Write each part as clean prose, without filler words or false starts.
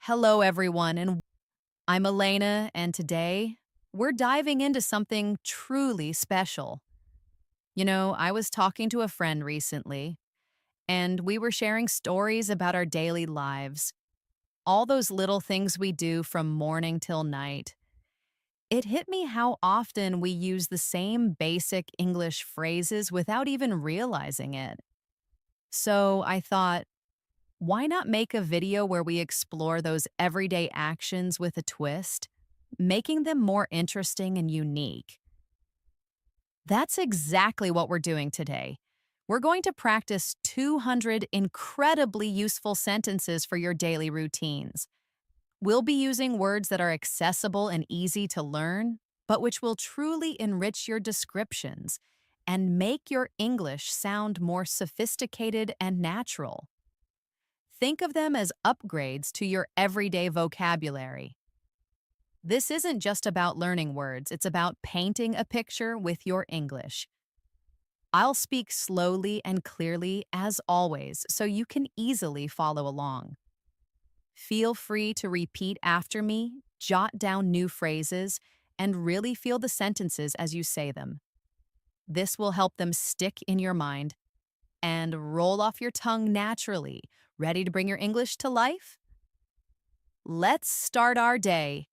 Hello, everyone, and I'm Elena, and today we're diving into something truly special. I was talking to a friend recently, and we were sharing stories about our daily lives, all those little things we do from morning till night. It hit me how often we use the same basic English phrases without even realizing it. So I thought, why not make a video where we explore those everyday actions with a twist, making them more interesting and unique? That's exactly what we're doing today. We're going to practice 200 incredibly useful sentences for your daily routines. We'll be using words that are accessible and easy to learn, but which will truly enrich your descriptions and make your English sound more sophisticated and natural. Think of them as upgrades to your everyday vocabulary. This isn't just about learning words, it's about painting a picture with your English. I'll speak slowly and clearly as always so you can easily follow along. Feel free to repeat after me, jot down new phrases, and really feel the sentences as you say them. This will help them stick in your mind and roll off your tongue naturally. Ready to bring your English to life? Let's start our day.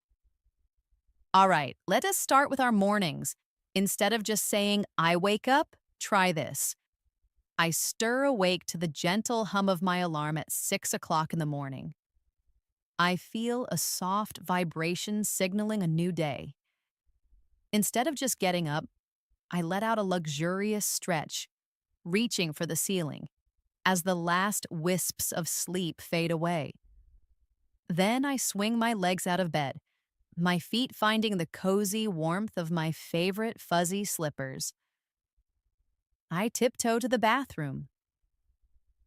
All right, let us start with our mornings. Instead of just saying, I wake up, try this. I stir awake to the gentle hum of my alarm at 6 o'clock in the morning. I feel a soft vibration signaling a new day. Instead of just getting up, I let out a luxurious stretch, reaching for the ceiling, as the last wisps of sleep fade away. Then I swing my legs out of bed, my feet finding the cozy warmth of my favorite fuzzy slippers. I tiptoe to the bathroom,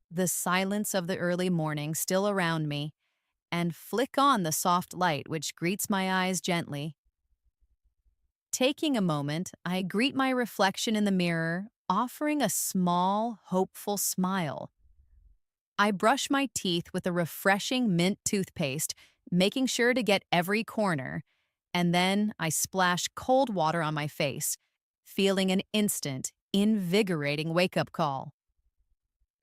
the silence of the early morning still around me, and flick on the soft light which greets my eyes gently. Taking a moment, I greet my reflection in the mirror, offering a small, hopeful smile. I brush my teeth with a refreshing mint toothpaste, making sure to get every corner, and then I splash cold water on my face, feeling an instant, invigorating wake-up call.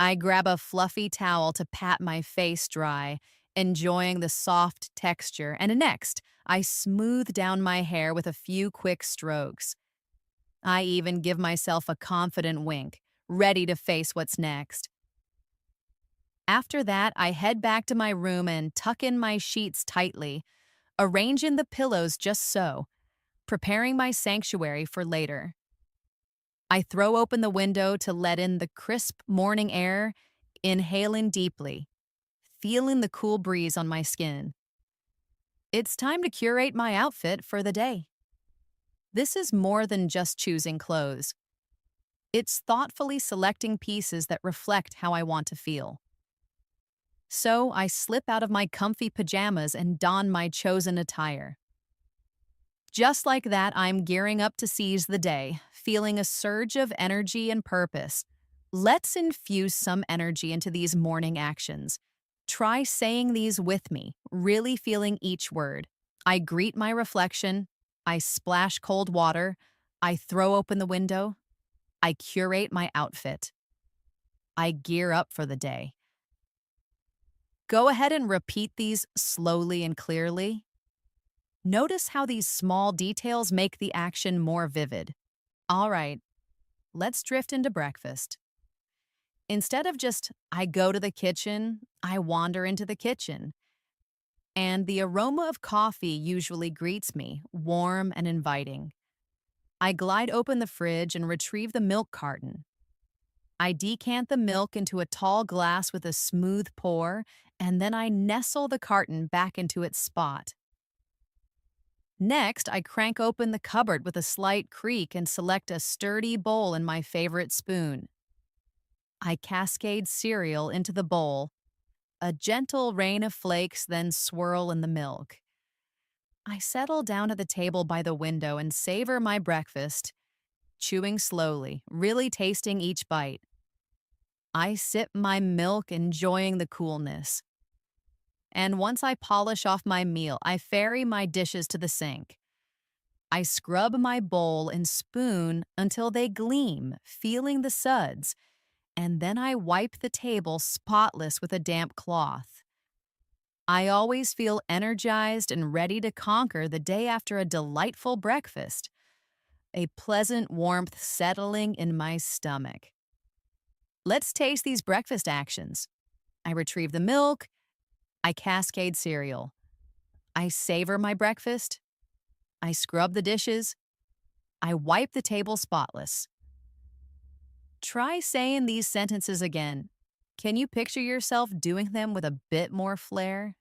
I grab a fluffy towel to pat my face dry, enjoying the soft texture, and next, I smooth down my hair with a few quick strokes. I even give myself a confident wink, ready to face what's next. After that, I head back to my room and tuck in my sheets tightly, arranging the pillows just so, preparing my sanctuary for later. I throw open the window to let in the crisp morning air, inhaling deeply, feeling the cool breeze on my skin. It's time to curate my outfit for the day. This is more than just choosing clothes. It's thoughtfully selecting pieces that reflect how I want to feel. So I slip out of my comfy pajamas and don my chosen attire. Just like that, I'm gearing up to seize the day, feeling a surge of energy and purpose. Let's infuse some energy into these morning actions. Try saying these with me, really feeling each word. I greet my reflection. I splash cold water. I throw open the window. I curate my outfit. I gear up for the day. Go ahead and repeat these slowly and clearly. Notice how these small details make the action more vivid. All right, let's drift into breakfast. Instead of just, I go to the kitchen, I wander into the kitchen. And the aroma of coffee usually greets me, warm and inviting. I glide open the fridge and retrieve the milk carton. I decant the milk into a tall glass with a smooth pour, and then I nestle the carton back into its spot. Next, I crank open the cupboard with a slight creak and select a sturdy bowl and my favorite spoon. I cascade cereal into the bowl. A gentle rain of flakes then swirl in the milk. I settle down at the table by the window and savor my breakfast, chewing slowly, really tasting each bite. I sip my milk, enjoying the coolness. And once I polish off my meal, I ferry my dishes to the sink. I scrub my bowl and spoon until they gleam, feeling the suds, and then I wipe the table spotless with a damp cloth. I always feel energized and ready to conquer the day after a delightful breakfast, a pleasant warmth settling in my stomach. Let's taste these breakfast actions. I retrieve the milk, I cascade cereal, I savor my breakfast, I scrub the dishes, I wipe the table spotless. Try saying these sentences again. Can you picture yourself doing them with a bit more flair?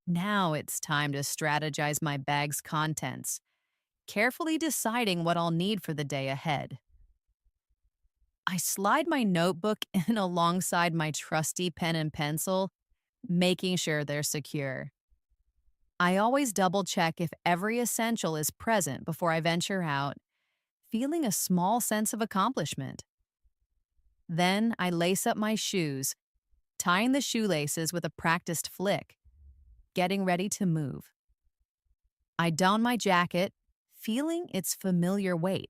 Now it's time to strategize my bag's contents, carefully deciding what I'll need for the day ahead. I slide my notebook in alongside my trusty pen and pencil, making sure they're secure. I always double check if every essential is present before I venture out, feeling a small sense of accomplishment. Then I lace up my shoes, tying the shoelaces with a practiced flick, getting ready to move. I don my jacket, feeling its familiar weight,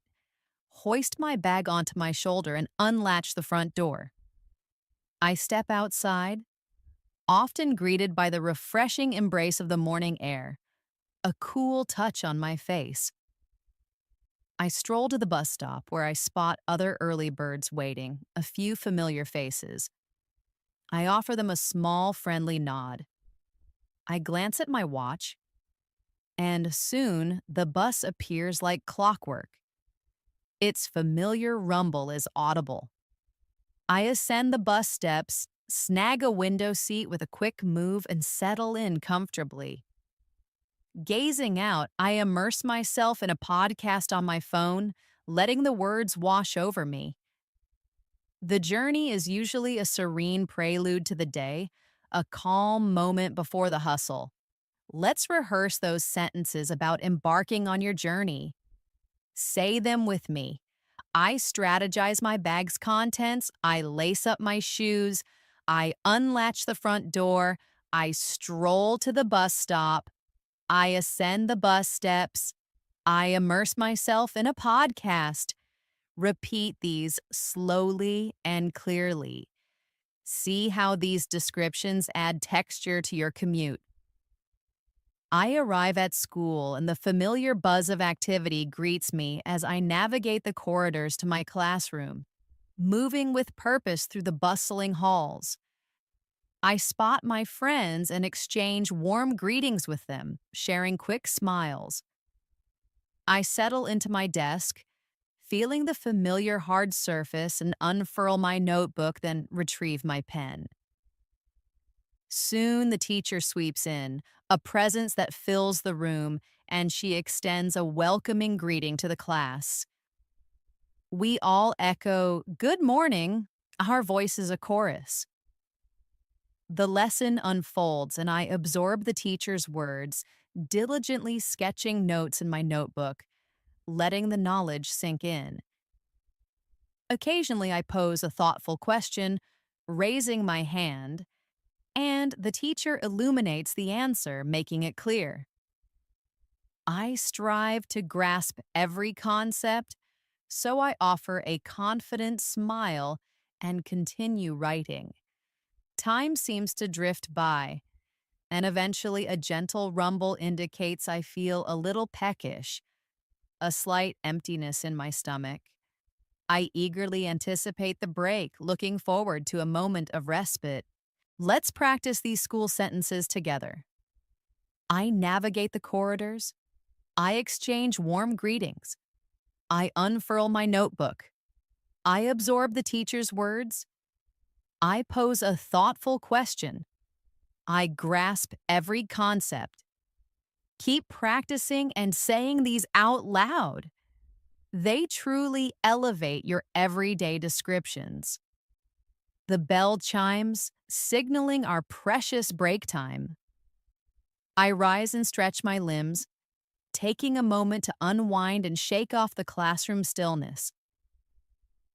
hoist my bag onto my shoulder, and unlatch the front door. I step outside, often greeted by the refreshing embrace of the morning air, a cool touch on my face. I stroll to the bus stop where I spot other early birds waiting, a few familiar faces. I offer them a small, friendly nod. I glance at my watch, and soon the bus appears like clockwork. Its familiar rumble is audible. I ascend the bus steps, snag a window seat with a quick move, and settle in comfortably. Gazing out, I immerse myself in a podcast on my phone, letting the words wash over me. The journey is usually a serene prelude to the day, a calm moment before the hustle. Let's rehearse those sentences about embarking on your journey. Say them with me. I strategize my bag's contents, I lace up my shoes, I unlatch the front door, I stroll to the bus stop, I ascend the bus steps, I immerse myself in a podcast. Repeat these slowly and clearly. See how these descriptions add texture to your commute. I arrive at school and the familiar buzz of activity greets me as I navigate the corridors to my classroom, moving with purpose through the bustling halls. I spot my friends and exchange warm greetings with them, sharing quick smiles. I settle into my desk, feeling the familiar hard surface, and unfurl my notebook, then retrieve my pen. Soon the teacher sweeps in, a presence that fills the room, and she extends a welcoming greeting to the class. We all echo, "Good morning," our voices a chorus. The lesson unfolds, and I absorb the teacher's words, diligently sketching notes in my notebook, letting the knowledge sink in. Occasionally, I pose a thoughtful question, raising my hand, and the teacher illuminates the answer, making it clear. I strive to grasp every concept, so I offer a confident smile and continue writing. Time seems to drift by, and eventually a gentle rumble indicates I feel a little peckish, a slight emptiness in my stomach. I eagerly anticipate the break, looking forward to a moment of respite. Let's practice these school sentences together. I navigate the corridors. I exchange warm greetings. I unfurl my notebook. I absorb the teacher's words. I pose a thoughtful question. I grasp every concept. Keep practicing and saying these out loud. They truly elevate your everyday descriptions. The bell chimes, signaling our precious break time. I rise and stretch my limbs, taking a moment to unwind and shake off the classroom stillness.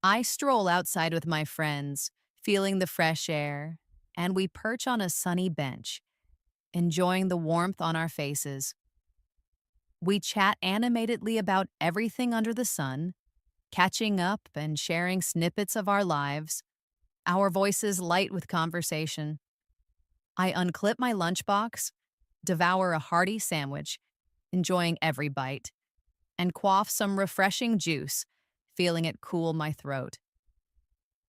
I stroll outside with my friends, feeling the fresh air, and we perch on a sunny bench, enjoying the warmth on our faces. We chat animatedly about everything under the sun, catching up and sharing snippets of our lives, our voices light with conversation. I unclip my lunchbox, devour a hearty sandwich, enjoying every bite, and quaff some refreshing juice, feeling it cool my throat.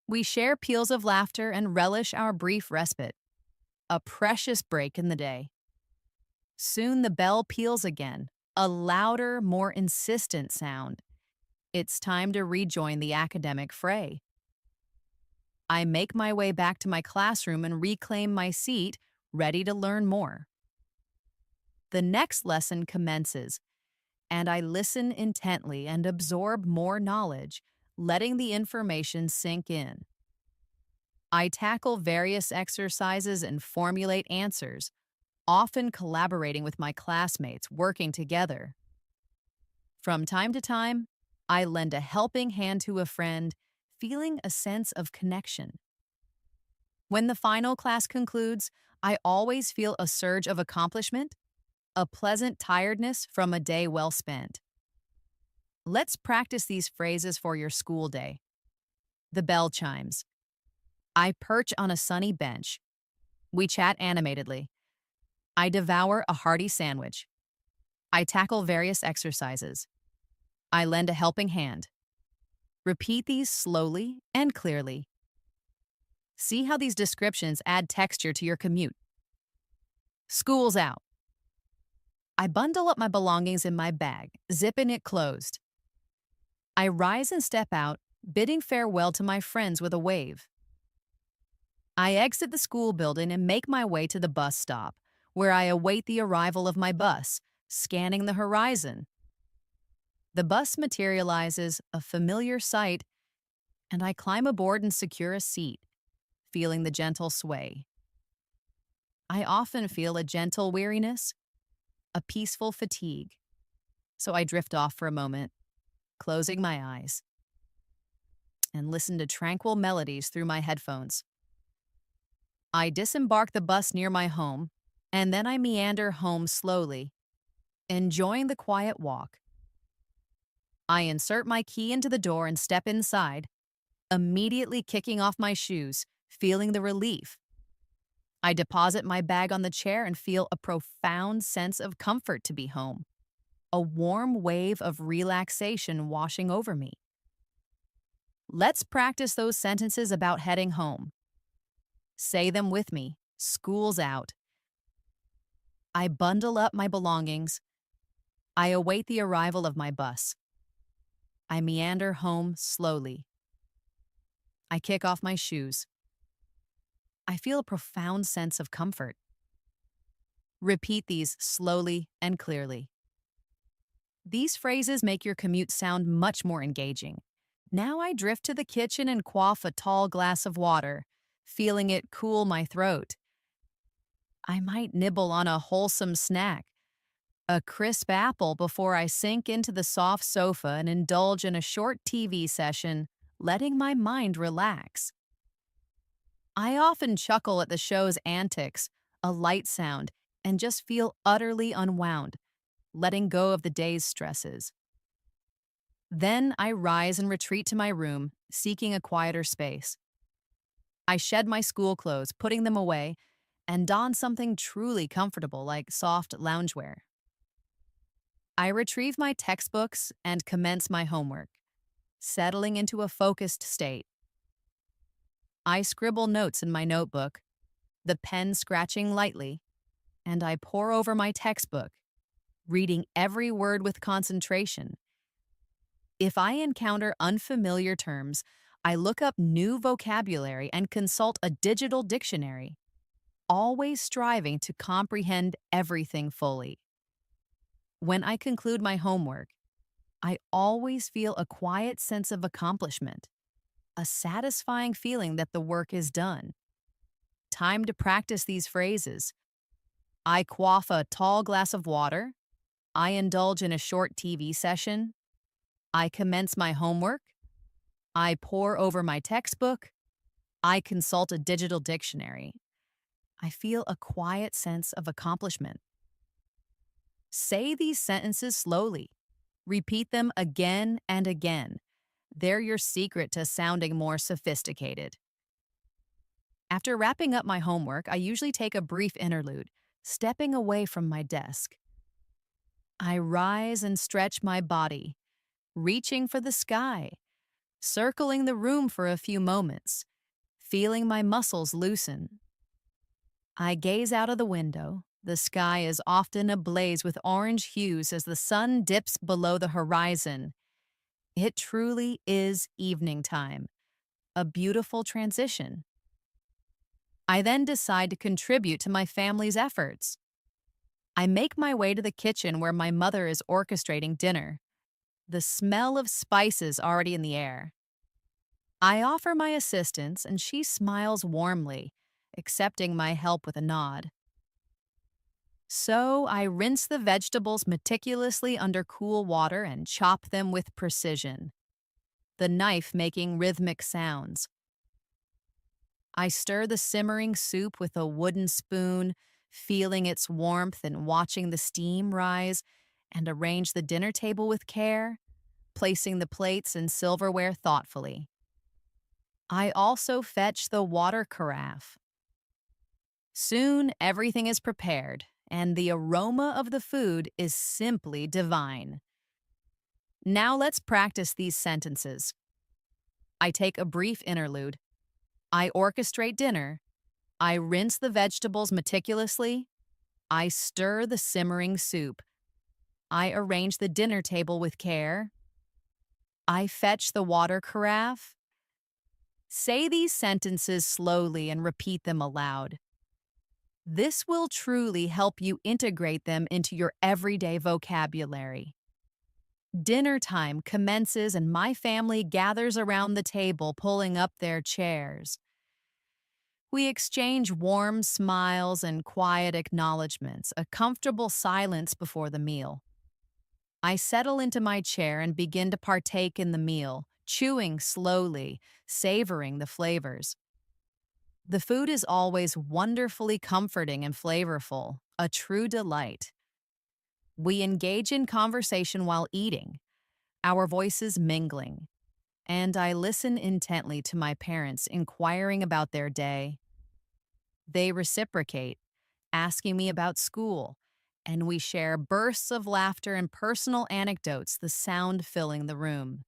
We share peals of laughter and relish our brief respite, a precious break in the day. Soon the bell peals again, a louder, more insistent sound. It's time to rejoin the academic fray. I make my way back to my classroom and reclaim my seat, ready to learn more. The next lesson commences, and I listen intently and absorb more knowledge, letting the information sink in. I tackle various exercises and formulate answers, often collaborating with my classmates, working together. From time to time, I lend a helping hand to a friend, feeling a sense of connection. When the final class concludes, I always feel a surge of accomplishment, a pleasant tiredness from a day well spent. Let's practice these phrases for your school day. The bell chimes. I perch on a sunny bench. We chat animatedly. I devour a hearty sandwich. I tackle various exercises. I lend a helping hand. Repeat these slowly and clearly. See how these descriptions add texture to your commute. School's out. I bundle up my belongings in my bag, zipping it closed. I rise and step out, bidding farewell to my friends with a wave. I exit the school building and make my way to the bus stop, where I await the arrival of my bus, scanning the horizon. The bus materializes, a familiar sight, and I climb aboard and secure a seat, feeling the gentle sway. I often feel a gentle weariness, a peaceful fatigue, so I drift off for a moment, closing my eyes, and listen to tranquil melodies through my headphones. I disembark the bus near my home, and then I meander home slowly, enjoying the quiet walk. I insert my key into the door and step inside, immediately kicking off my shoes, feeling the relief. I deposit my bag on the chair and feel a profound sense of comfort to be home, a warm wave of relaxation washing over me. Let's practice those sentences about heading home. Say them with me. School's out. I bundle up my belongings. I await the arrival of my bus. I meander home slowly. I kick off my shoes. I feel a profound sense of comfort. Repeat these slowly and clearly. These phrases make your commute sound much more engaging. Now I drift to the kitchen and quaff a tall glass of water, feeling it cool my throat. I might nibble on a wholesome snack, a crisp apple, before I sink into the soft sofa and indulge in a short TV session, letting my mind relax. I often chuckle at the show's antics, a light sound, and just feel utterly unwound, letting go of the day's stresses. Then I rise and retreat to my room, seeking a quieter space. I shed my school clothes, putting them away, and don something truly comfortable like soft loungewear. I retrieve my textbooks and commence my homework, settling into a focused state. I scribble notes in my notebook, the pen scratching lightly, and I pore over my textbook, reading every word with concentration. If I encounter unfamiliar terms, I look up new vocabulary and consult a digital dictionary, always striving to comprehend everything fully. When I conclude my homework, I always feel a quiet sense of accomplishment, a satisfying feeling that the work is done. Time to practice these phrases. I quaff a tall glass of water. I indulge in a short TV session. I commence my homework. I pore over my textbook. I consult a digital dictionary. I feel a quiet sense of accomplishment. Say these sentences slowly. Repeat them again and again. They're your secret to sounding more sophisticated. After wrapping up my homework, I usually take a brief interlude, stepping away from my desk. I rise and stretch my body, reaching for the sky, circling the room for a few moments, feeling my muscles loosen. I gaze out of the window. The sky is often ablaze with orange hues as the sun dips below the horizon. It truly is evening time, a beautiful transition. I then decide to contribute to my family's efforts. I make my way to the kitchen where my mother is orchestrating dinner, the smell of spices already in the air. I offer my assistance and she smiles warmly, accepting my help with a nod. So I rinse the vegetables meticulously under cool water and chop them with precision, the knife making rhythmic sounds. I stir the simmering soup with a wooden spoon, feeling its warmth and watching the steam rise, and arrange the dinner table with care, placing the plates and silverware thoughtfully. I also fetch the water carafe. Soon everything is prepared, and the aroma of the food is simply divine. Now let's practice these sentences. I take a brief interlude. I orchestrate dinner. I rinse the vegetables meticulously. I stir the simmering soup. I arrange the dinner table with care. I fetch the water carafe. Say these sentences slowly and repeat them aloud. This will truly help you integrate them into your everyday vocabulary. Dinner time commences and my family gathers around the table, pulling up their chairs. We exchange warm smiles and quiet acknowledgments, a comfortable silence before the meal. I settle into my chair and begin to partake in the meal, chewing slowly, savoring the flavors. The food is always wonderfully comforting and flavorful, a true delight. We engage in conversation while eating, our voices mingling, and I listen intently to my parents inquiring about their day. They reciprocate, asking me about school, and we share bursts of laughter and personal anecdotes, the sound filling the room.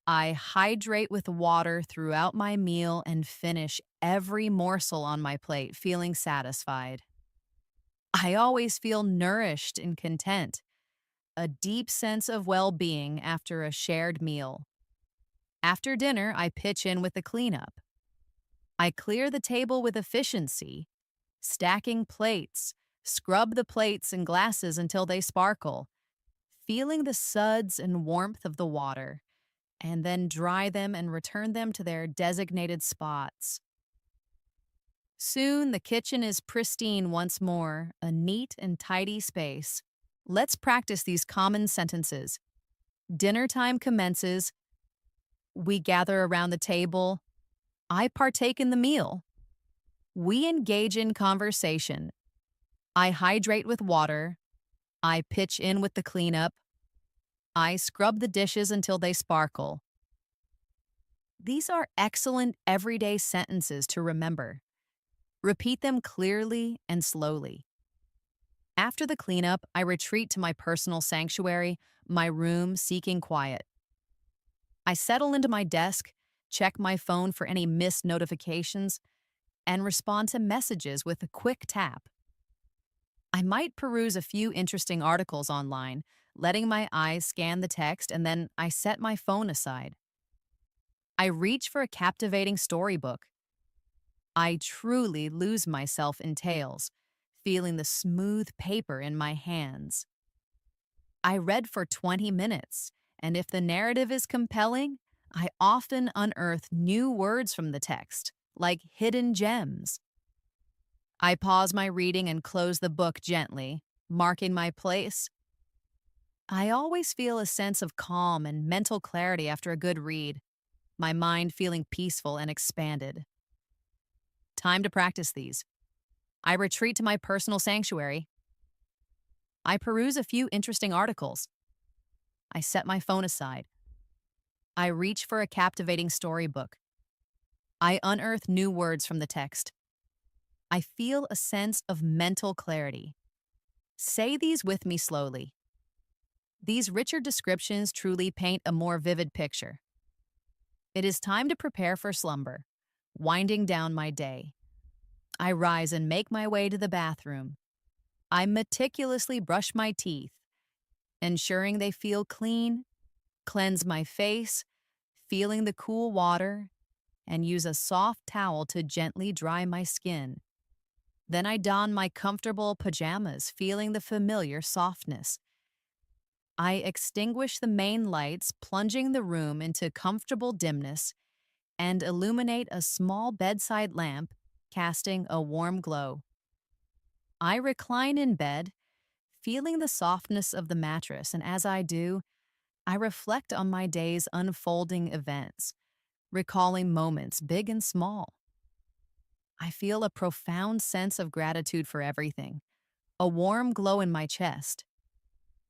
I hydrate with water throughout my meal and finish every morsel on my plate feeling satisfied. I always feel nourished and content, a deep sense of well-being after a shared meal. After dinner, I pitch in with the cleanup. I clear the table with efficiency, stacking plates, scrub the plates and glasses until they sparkle, feeling the suds and warmth of the water, and then dry them and return them to their designated spots. Soon the kitchen is pristine once more, a neat and tidy space. Let's practice these common sentences. Dinner time commences. We gather around the table. I partake in the meal. We engage in conversation. I hydrate with water. I pitch in with the cleanup. I scrub the dishes until they sparkle. These are excellent everyday sentences to remember. Repeat them clearly and slowly. After the cleanup, I retreat to my personal sanctuary, my room seeking quiet. I settle into my desk, check my phone for any missed notifications, and respond to messages with a quick tap. I might peruse a few interesting articles online, letting my eyes scan the text, and then I set my phone aside. I reach for a captivating storybook. I truly lose myself in tales, feeling the smooth paper in my hands. I read for 20 minutes, and if the narrative is compelling, I often unearth new words from the text, like hidden gems. I pause my reading and close the book gently, marking my place. I always feel a sense of calm and mental clarity after a good read, my mind feeling peaceful and expanded. Time to practice these. I retreat to my personal sanctuary. I peruse a few interesting articles. I set my phone aside. I reach for a captivating storybook. I unearth new words from the text. I feel a sense of mental clarity. Say these with me slowly. These richer descriptions truly paint a more vivid picture. It is time to prepare for slumber, winding down my day. I rise and make my way to the bathroom. I meticulously brush my teeth, ensuring they feel clean, cleanse my face, feeling the cool water, and use a soft towel to gently dry my skin. Then I don my comfortable pajamas, feeling the familiar softness. I extinguish the main lights, plunging the room into comfortable dimness, and illuminate a small bedside lamp, casting a warm glow. I recline in bed, feeling the softness of the mattress, and as I do, I reflect on my day's unfolding events, recalling moments big and small. I feel a profound sense of gratitude for everything, a warm glow in my chest.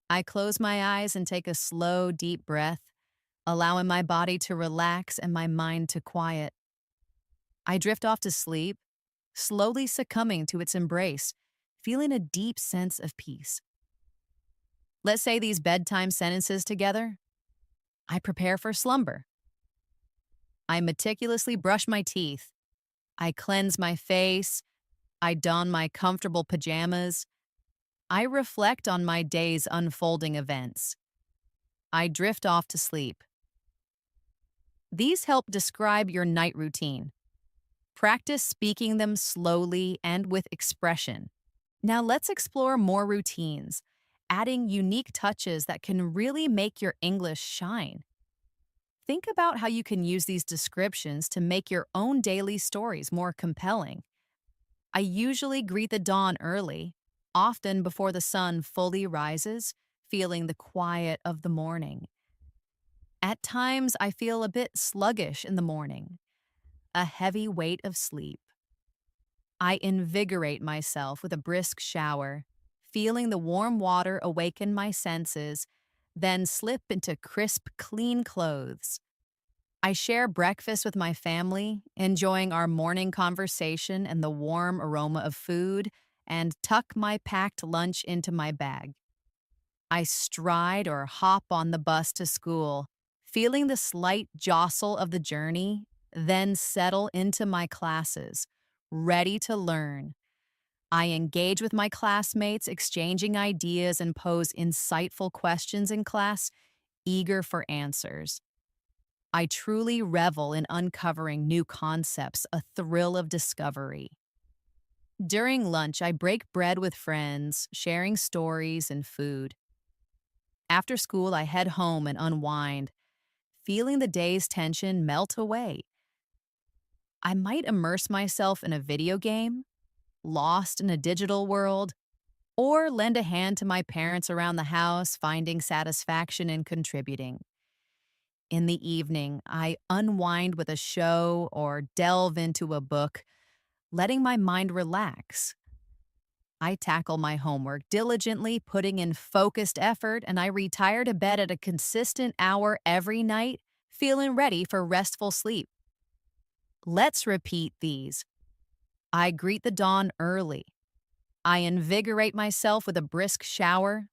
I close my eyes and take a slow, deep breath, allowing my body to relax and my mind to quiet. I drift off to sleep, slowly succumbing to its embrace, feeling a deep sense of peace. Let's say these bedtime sentences together. I prepare for slumber. I meticulously brush my teeth. I cleanse my face. I don my comfortable pajamas. I reflect on my day's unfolding events. I drift off to sleep. These help describe your night routine. Practice speaking them slowly and with expression. Now let's explore more routines, adding unique touches that can really make your English shine. Think about how you can use these descriptions to make your own daily stories more compelling. I usually greet the dawn early, often before the sun fully rises, feeling the quiet of the morning. At times, I feel a bit sluggish in the morning, a heavy weight of sleep. I invigorate myself with a brisk shower, feeling the warm water awaken my senses, then slip into crisp, clean clothes. I share breakfast with my family, enjoying our morning conversation and the warm aroma of food, and tuck my packed lunch into my bag. I stride or hop on the bus to school, feeling the slight jostle of the journey, then settle into my classes, ready to learn. I engage with my classmates, exchanging ideas and pose insightful questions in class, eager for answers. I truly revel in uncovering new concepts, a thrill of discovery. During lunch, I break bread with friends, sharing stories and food. After school, I head home and unwind, feeling the day's tension melt away. I might immerse myself in a video game, lost in a digital world, or lend a hand to my parents around the house, finding satisfaction in contributing. In the evening, I unwind with a show or delve into a book, letting my mind relax. I tackle my homework diligently, putting in focused effort, and I retire to bed at a consistent hour every night, feeling ready for restful sleep. Let's repeat these. I greet the dawn early. I invigorate myself with a brisk shower.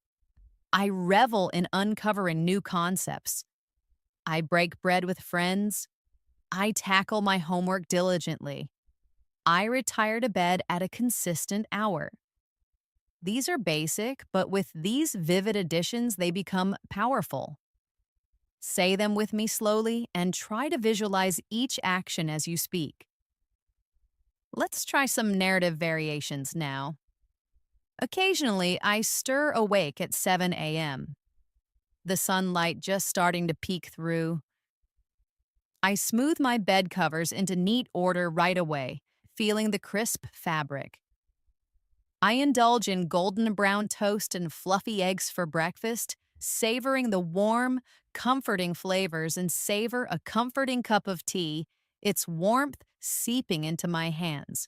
I revel in uncovering new concepts. I break bread with friends. I tackle my homework diligently. I retire to bed at a consistent hour. These are basic, but with these vivid additions, they become powerful. Say them with me slowly and try to visualize each action as you speak. Let's try some narrative variations now. Occasionally, I stir awake at 7 a.m., the sunlight just starting to peek through. I smooth my bed covers into neat order right away, feeling the crisp fabric. I indulge in golden brown toast and fluffy eggs for breakfast, savoring the warm, comforting flavors and savor a comforting cup of tea, its warmth seeping into my hands.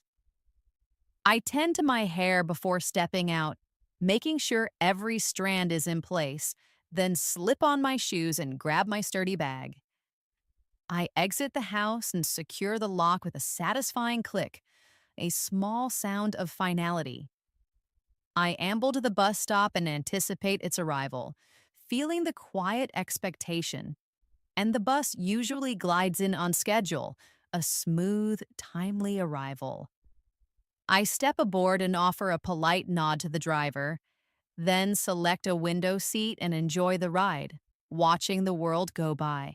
I tend to my hair before stepping out, making sure every strand is in place, then slip on my shoes and grab my sturdy bag. I exit the house and secure the lock with a satisfying click, a small sound of finality. I amble to the bus stop and anticipate its arrival, feeling the quiet expectation. And the bus usually glides in on schedule, a smooth, timely arrival. I step aboard and offer a polite nod to the driver, then select a window seat and enjoy the ride, watching the world go by.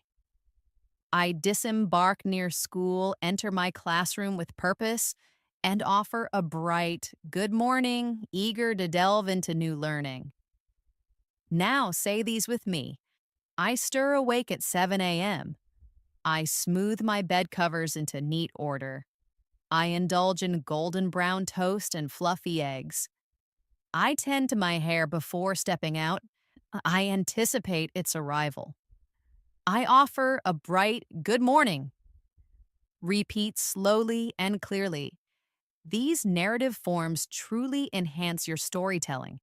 I disembark near school, enter my classroom with purpose, and offer a bright, good morning, eager to delve into new learning. Now say these with me. I stir awake at 7 a.m. I smooth my bed covers into neat order. I indulge in golden brown toast and fluffy eggs. I tend to my hair before stepping out. I anticipate its arrival. I offer a bright good morning. Repeat slowly and clearly. These narrative forms truly enhance your storytelling.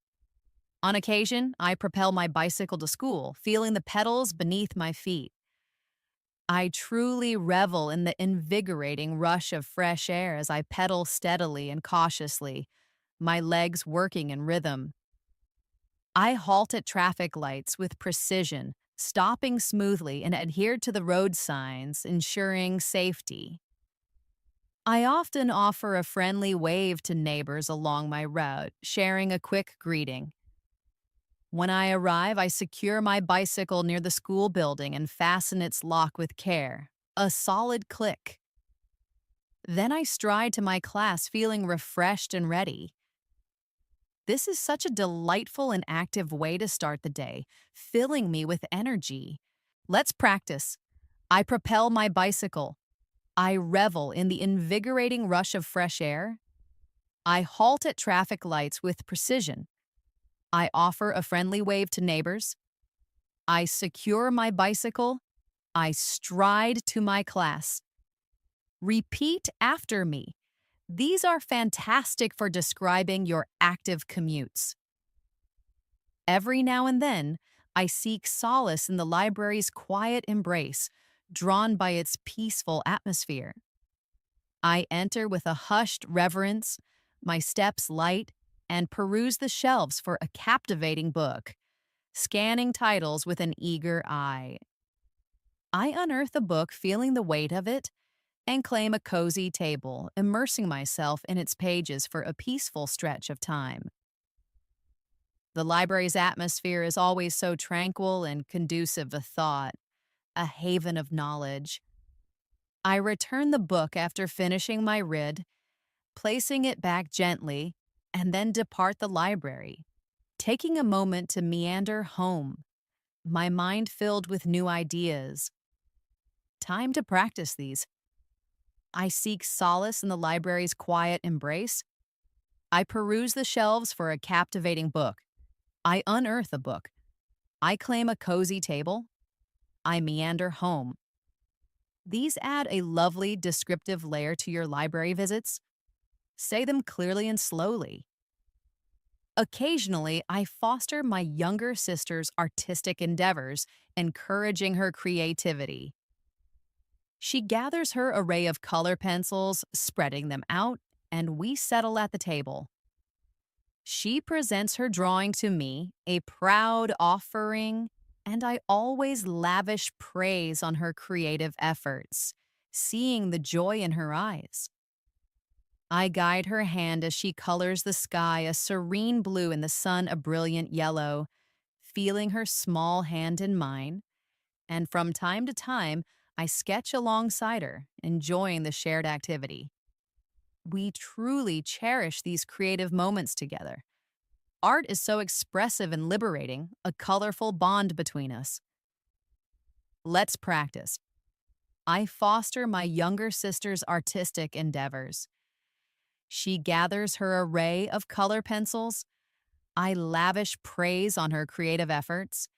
On occasion, I propel my bicycle to school, feeling the pedals beneath my feet. I truly revel in the invigorating rush of fresh air as I pedal steadily and cautiously, my legs working in rhythm. I halt at traffic lights with precision, stopping smoothly and adhere to the road signs, ensuring safety. I often offer a friendly wave to neighbors along my route, sharing a quick greeting. When I arrive, I secure my bicycle near the school building and fasten its lock with care. A solid click. Then I stride to my class feeling refreshed and ready. This is such a delightful and active way to start the day, filling me with energy. Let's practice. I propel my bicycle. I revel in the invigorating rush of fresh air. I halt at traffic lights with precision. I offer a friendly wave to neighbors. I secure my bicycle. I stride to my class. Repeat after me. These are fantastic for describing your active commutes. Every now and then, I seek solace in the library's quiet embrace, drawn by its peaceful atmosphere. I enter with a hushed reverence, my steps light, and peruse the shelves for a captivating book, scanning titles with an eager eye. I unearth a book feeling the weight of it and claim a cozy table, immersing myself in its pages for a peaceful stretch of time. The library's atmosphere is always so tranquil and conducive of thought, a haven of knowledge. I return the book after finishing my rid, placing it back gently, and then depart the library, taking a moment to meander home, my mind filled with new ideas. Time to practice these. I seek solace in the library's quiet embrace. I peruse the shelves for a captivating book. I unearth a book. I claim a cozy table. I meander home. These add a lovely descriptive layer to your library visits. Say them clearly and slowly. Occasionally, I foster my younger sister's artistic endeavors, encouraging her creativity. She gathers her array of color pencils, spreading them out, and we settle at the table. She presents her drawing to me, a proud offering, and I always lavish praise on her creative efforts, seeing the joy in her eyes. I guide her hand as she colors the sky a serene blue and the sun a brilliant yellow, feeling her small hand in mine, and from time to time, I sketch alongside her, enjoying the shared activity. We truly cherish these creative moments together. Art is so expressive and liberating, a colorful bond between us. Let's practice. I foster my younger sister's artistic endeavors. She gathers her array of color pencils. I lavish praise on her creative efforts.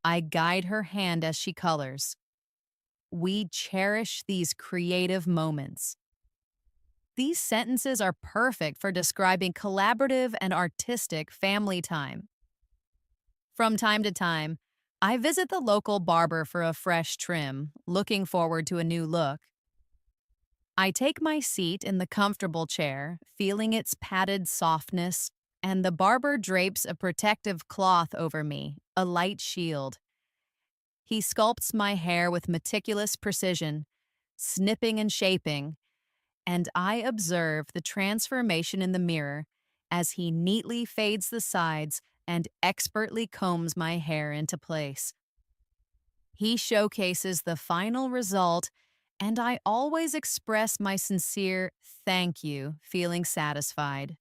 I guide her hand as she colors. We cherish these creative moments. These sentences are perfect for describing collaborative and artistic family time. From time to time, I visit the local barber for a fresh trim, looking forward to a new look. I take my seat in the comfortable chair, feeling its padded softness, and the barber drapes a protective cloth over me, a light shield. He sculpts my hair with meticulous precision, snipping and shaping, and I observe the transformation in the mirror as he neatly fades the sides and expertly combs my hair into place. He showcases the final result, and I always express my sincere thank you, feeling satisfied.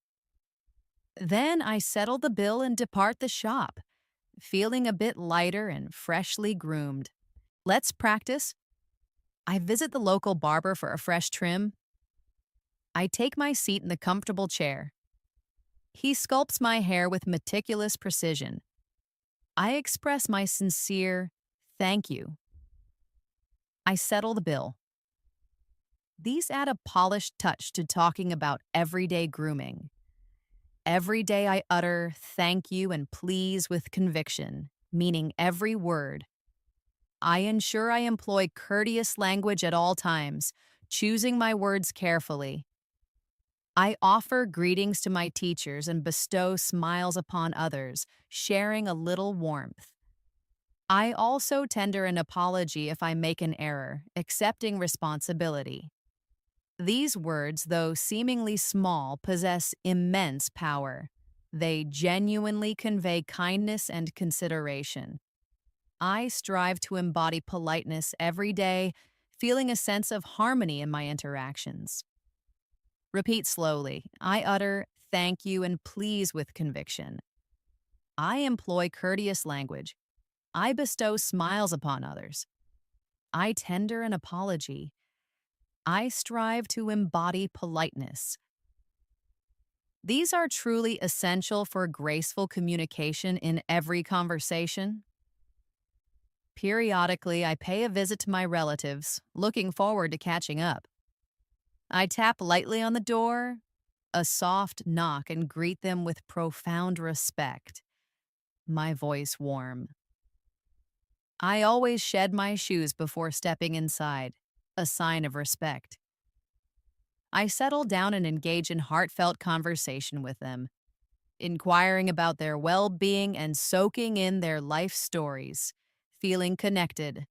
Then I settle the bill and depart the shop, feeling a bit lighter and freshly groomed. Let's practice. I visit the local barber for a fresh trim. I take my seat in the comfortable chair. He sculpts my hair with meticulous precision. I express my sincere thank you. I settle the bill. These add a polished touch to talking about everyday grooming. Every day I utter thank you and please with conviction, meaning every word. I ensure I employ courteous language at all times, choosing my words carefully. I offer greetings to my teachers and bestow smiles upon others, sharing a little warmth. I also tender an apology if I make an error, accepting responsibility. These words, though seemingly small, possess immense power. They genuinely convey kindness and consideration. I strive to embody politeness every day, feeling a sense of harmony in my interactions. Repeat slowly. I utter thank you and please with conviction. I employ courteous language. I bestow smiles upon others. I tender an apology. I strive to embody politeness. These are truly essential for graceful communication in every conversation. Periodically, I pay a visit to my relatives, looking forward to catching up. I tap lightly on the door, a soft knock, and greet them with profound respect, my voice warm. I always shed my shoes before stepping inside, a sign of respect. I settle down and engage in heartfelt conversation with them, inquiring about their well-being and soaking in their life stories, feeling connected.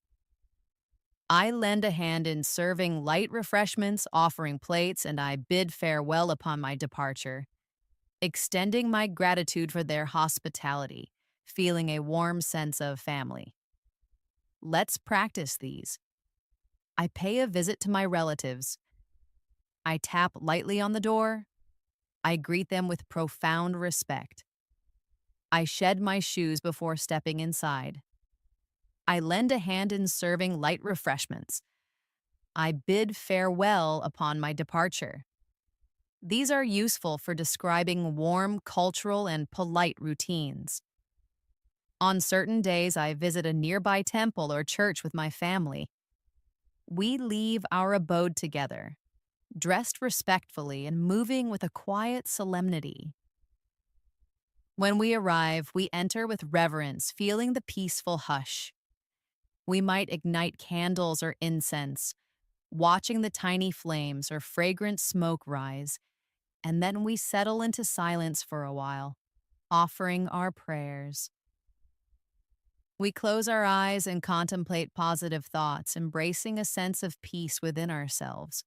I lend a hand in serving light refreshments, offering plates, and I bid farewell upon my departure, extending my gratitude for their hospitality, feeling a warm sense of family. Let's practice these. I pay a visit to my relatives. I tap lightly on the door. I greet them with profound respect. I shed my shoes before stepping inside. I lend a hand in serving light refreshments. I bid farewell upon my departure. These are useful for describing warm cultural and polite routines. On certain days, I visit a nearby temple or church with my family. We leave our abode together, dressed respectfully and moving with a quiet solemnity. When we arrive, we enter with reverence, feeling the peaceful hush. We might ignite candles or incense, watching the tiny flames or fragrant smoke rise, and then we settle into silence for a while, offering our prayers. We close our eyes and contemplate positive thoughts, embracing a sense of peace within ourselves.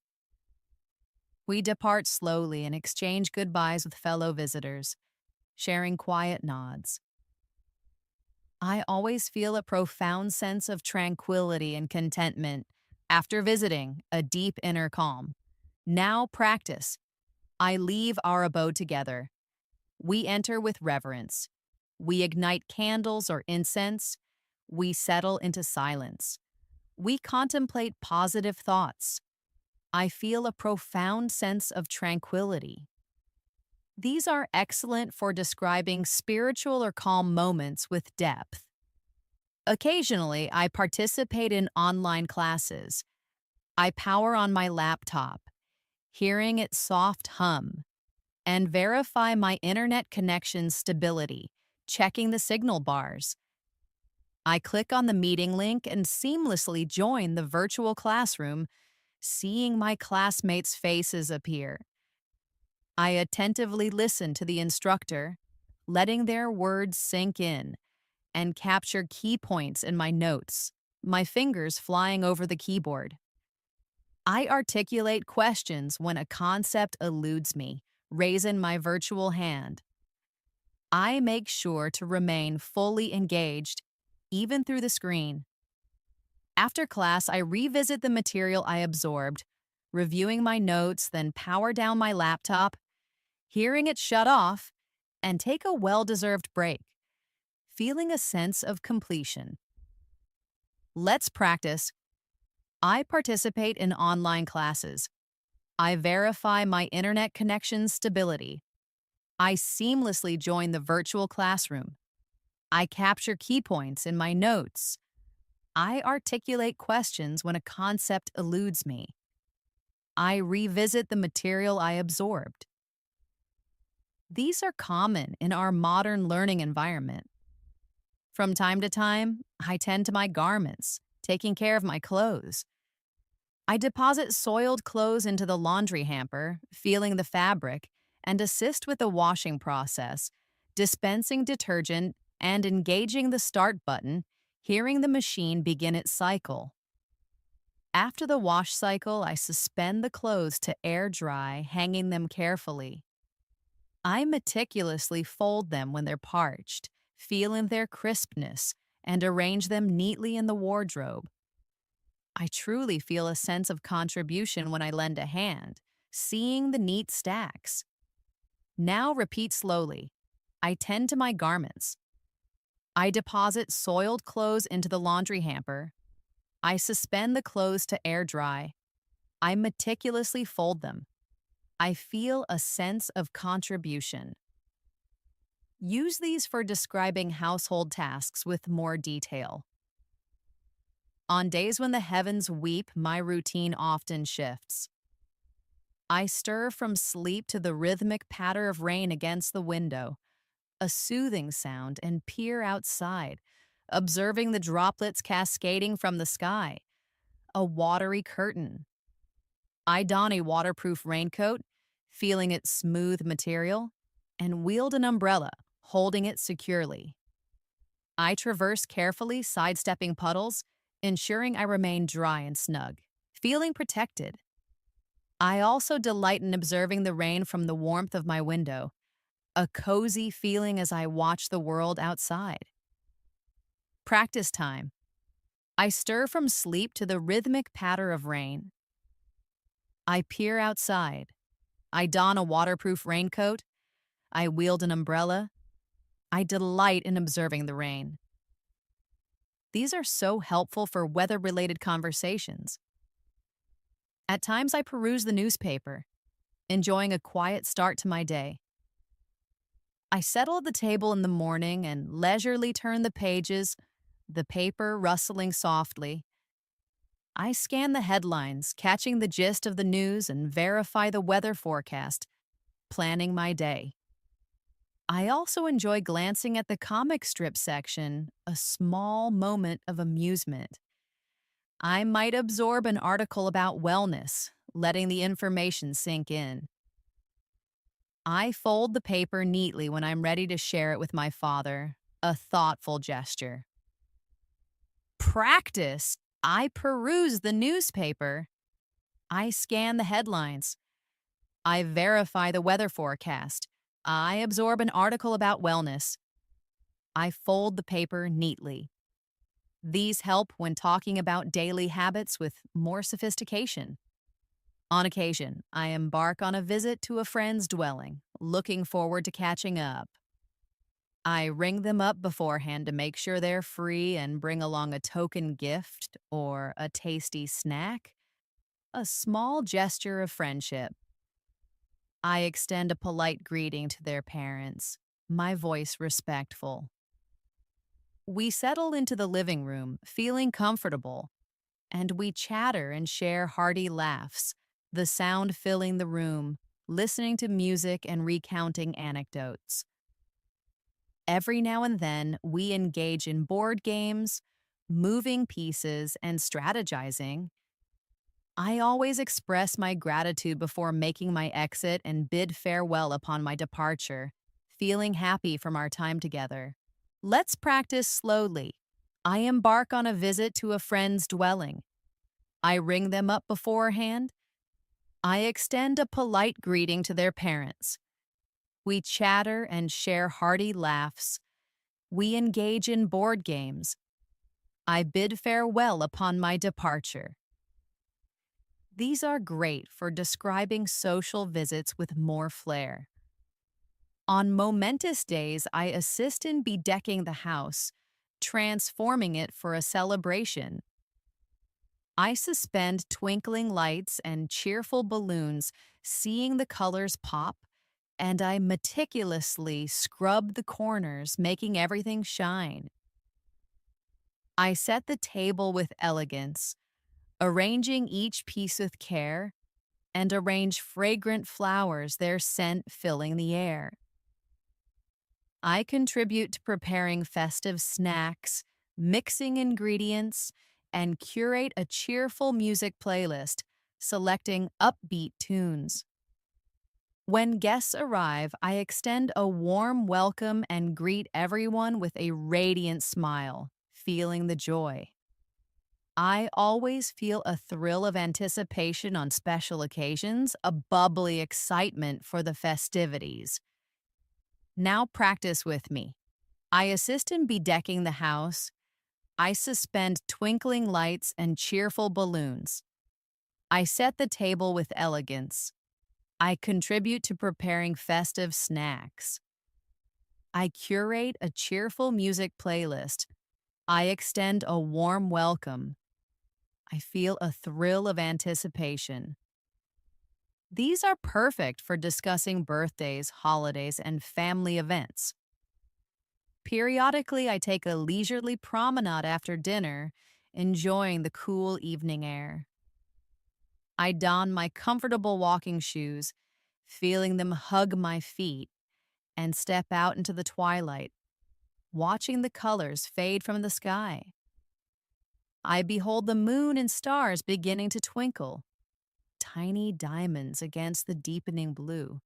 We depart slowly and exchange goodbyes with fellow visitors, sharing quiet nods. I always feel a profound sense of tranquility and contentment after visiting, a deep inner calm. Now practice. I leave our abode together. We enter with reverence. We ignite candles or incense. We settle into silence. We contemplate positive thoughts. I feel a profound sense of tranquility. These are excellent for describing spiritual or calm moments with depth. Occasionally, I participate in online classes. I power on my laptop, hearing its soft hum, and verify my internet connection stability, checking the signal bars. I click on the meeting link and seamlessly join the virtual classroom, seeing my classmates' faces appear. I attentively listen to the instructor, letting their words sink in, and capture key points in my notes, my fingers flying over the keyboard. I articulate questions when a concept eludes me, raising my virtual hand. I make sure to remain fully engaged, even through the screen. After class, I revisit the material I absorbed, reviewing my notes, then power down my laptop, hearing it shut off, and take a well deserved break, feeling a sense of completion. Let's practice. I participate in online classes. I verify my internet connection stability. I seamlessly join the virtual classroom. I capture key points in my notes. I articulate questions when a concept eludes me. I revisit the material I absorbed. These are common in our modern learning environment. From time to time, I tend to my garments, taking care of my clothes. I deposit soiled clothes into the laundry hamper, feeling the fabric, and assist with the washing process, dispensing detergent and engaging the start button, hearing the machine begin its cycle. After the wash cycle, I suspend the clothes to air dry, hanging them carefully. I meticulously fold them when they're parched, feeling their crispness, and arrange them neatly in the wardrobe. I truly feel a sense of contribution when I lend a hand, seeing the neat stacks. Now repeat slowly. I tend to my garments. I deposit soiled clothes into the laundry hamper. I suspend the clothes to air dry. I meticulously fold them. I feel a sense of contribution. Use these for describing household tasks with more detail. On days when the heavens weep, my routine often shifts. I stir from sleep to the rhythmic patter of rain against the window, a soothing sound, and peer outside, observing the droplets cascading from the sky, a watery curtain. I don a waterproof raincoat, feeling its smooth material, and wield an umbrella, holding it securely. I traverse carefully, sidestepping puddles, ensuring I remain dry and snug, feeling protected. I also delight in observing the rain from the warmth of my window, a cozy feeling as I watch the world outside. Practice time. I stir from sleep to the rhythmic patter of rain. I peer outside. I don a waterproof raincoat. I wield an umbrella. I delight in observing the rain. These are so helpful for weather-related conversations. At times, I peruse the newspaper, enjoying a quiet start to my day. I settle at the table in the morning and leisurely turn the pages, the paper rustling softly. I scan the headlines, catching the gist of the news, and verify the weather forecast, planning my day. I also enjoy glancing at the comic strip section, a small moment of amusement. I might absorb an article about wellness, letting the information sink in. I fold the paper neatly when I'm ready to share it with my father, a thoughtful gesture. Practice. I peruse the newspaper. I scan the headlines. I verify the weather forecast. I absorb an article about wellness. I fold the paper neatly. These help when talking about daily habits with more sophistication. On occasion, I embark on a visit to a friend's dwelling, looking forward to catching up. I ring them up beforehand to make sure they're free and bring along a token gift or a tasty snack, a small gesture of friendship. I extend a polite greeting to their parents, my voice respectful. We settle into the living room, feeling comfortable, and we chatter and share hearty laughs, the sound filling the room, listening to music and recounting anecdotes. Every now and then, we engage in board games, moving pieces, and strategizing. I always express my gratitude before making my exit and bid farewell upon my departure, feeling happy from our time together. Let's practice slowly. I embark on a visit to a friend's dwelling. I ring them up beforehand. I extend a polite greeting to their parents. We chatter and share hearty laughs. We engage in board games. I bid farewell upon my departure. These are great for describing social visits with more flair. On momentous days, I assist in bedecking the house, transforming it for a celebration. I suspend twinkling lights and cheerful balloons, seeing the colors pop, and I meticulously scrub the corners, making everything shine. I set the table with elegance, arranging each piece with care, and arrange fragrant flowers, their scent filling the air. I contribute to preparing festive snacks, mixing ingredients, and curate a cheerful music playlist, selecting upbeat tunes. When guests arrive, I extend a warm welcome and greet everyone with a radiant smile, feeling the joy. I always feel a thrill of anticipation on special occasions, a bubbly excitement for the festivities. Now practice with me. I assist in bedecking the house. I suspend twinkling lights and cheerful balloons. I set the table with elegance. I contribute to preparing festive snacks. I curate a cheerful music playlist. I extend a warm welcome. I feel a thrill of anticipation. These are perfect for discussing birthdays, holidays, and family events. Periodically, I take a leisurely promenade after dinner, enjoying the cool evening air. I don my comfortable walking shoes, feeling them hug my feet, and step out into the twilight, watching the colors fade from the sky. I behold the moon and stars beginning to twinkle, tiny diamonds against the deepening blue,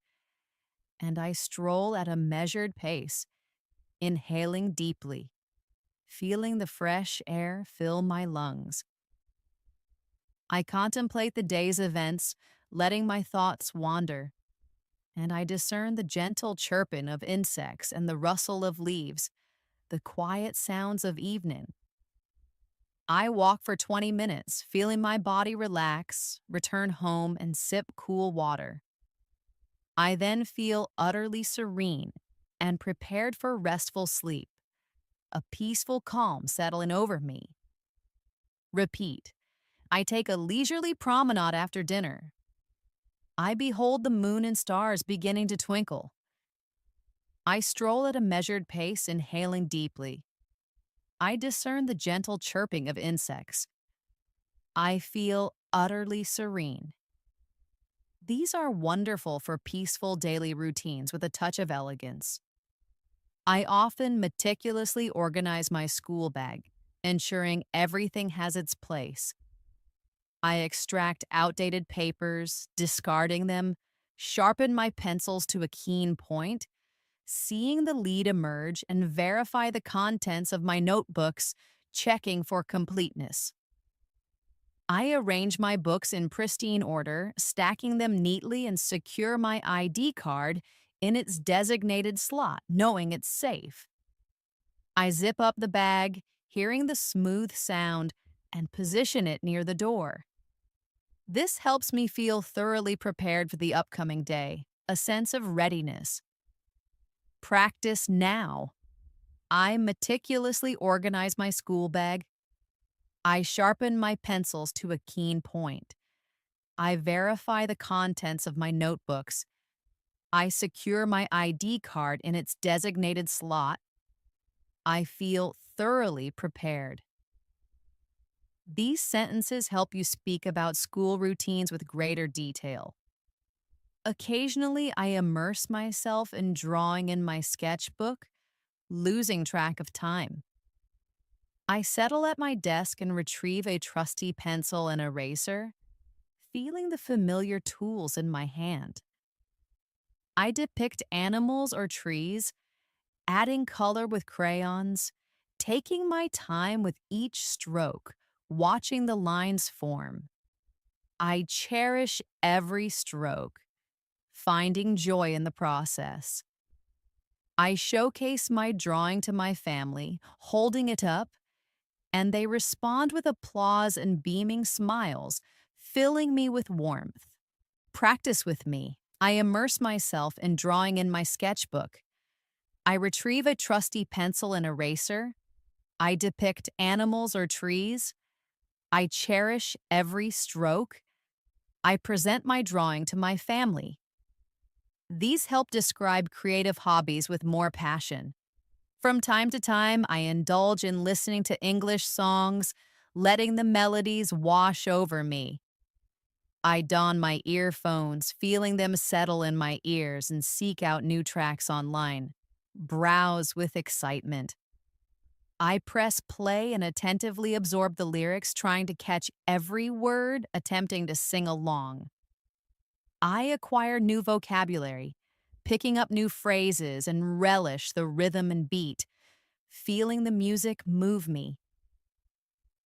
and I stroll at a measured pace, inhaling deeply, feeling the fresh air fill my lungs. I contemplate the day's events, letting my thoughts wander, and I discern the gentle chirping of insects and the rustle of leaves, the quiet sounds of evening. I walk for 20 minutes, feeling my body relax, return home, and sip cool water. I then feel utterly serene and prepared for restful sleep, a peaceful calm settling over me. Repeat. I take a leisurely promenade after dinner. I behold the moon and stars beginning to twinkle. I stroll at a measured pace, inhaling deeply. I discern the gentle chirping of insects. I feel utterly serene. These are wonderful for peaceful daily routines with a touch of elegance. I often meticulously organize my school bag, ensuring everything has its place. I extract outdated papers, discarding them, sharpen my pencils to a keen point, seeing the lead emerge, and verify the contents of my notebooks, checking for completeness. I arrange my books in pristine order, stacking them neatly, and secure my ID card in its designated slot, knowing it's safe. I zip up the bag, hearing the smooth sound, and position it near the door. This helps me feel thoroughly prepared for the upcoming day, a sense of readiness. Practice now. I meticulously organize my school bag. I sharpen my pencils to a keen point. I verify the contents of my notebooks. I secure my ID card in its designated slot. I feel thoroughly prepared. These sentences help you speak about school routines with greater detail. Occasionally, I immerse myself in drawing in my sketchbook, losing track of time. I settle at my desk and retrieve a trusty pencil and eraser, feeling the familiar tools in my hand. I depict animals or trees, adding color with crayons, taking my time with each stroke, watching the lines form. I cherish every stroke, finding joy in the process. I showcase my drawing to my family, holding it up, and they respond with applause and beaming smiles, filling me with warmth. Practice with me. I immerse myself in drawing in my sketchbook. I retrieve a trusty pencil and eraser. I depict animals or trees. I cherish every stroke. I present my drawing to my family. These help describe creative hobbies with more passion. From time to time, I indulge in listening to English songs, letting the melodies wash over me. I don my earphones, feeling them settle in my ears, and seek out new tracks online. Browse with excitement. I press play and attentively absorb the lyrics, trying to catch every word, attempting to sing along. I acquire new vocabulary, picking up new phrases and relish the rhythm and beat, feeling the music move me.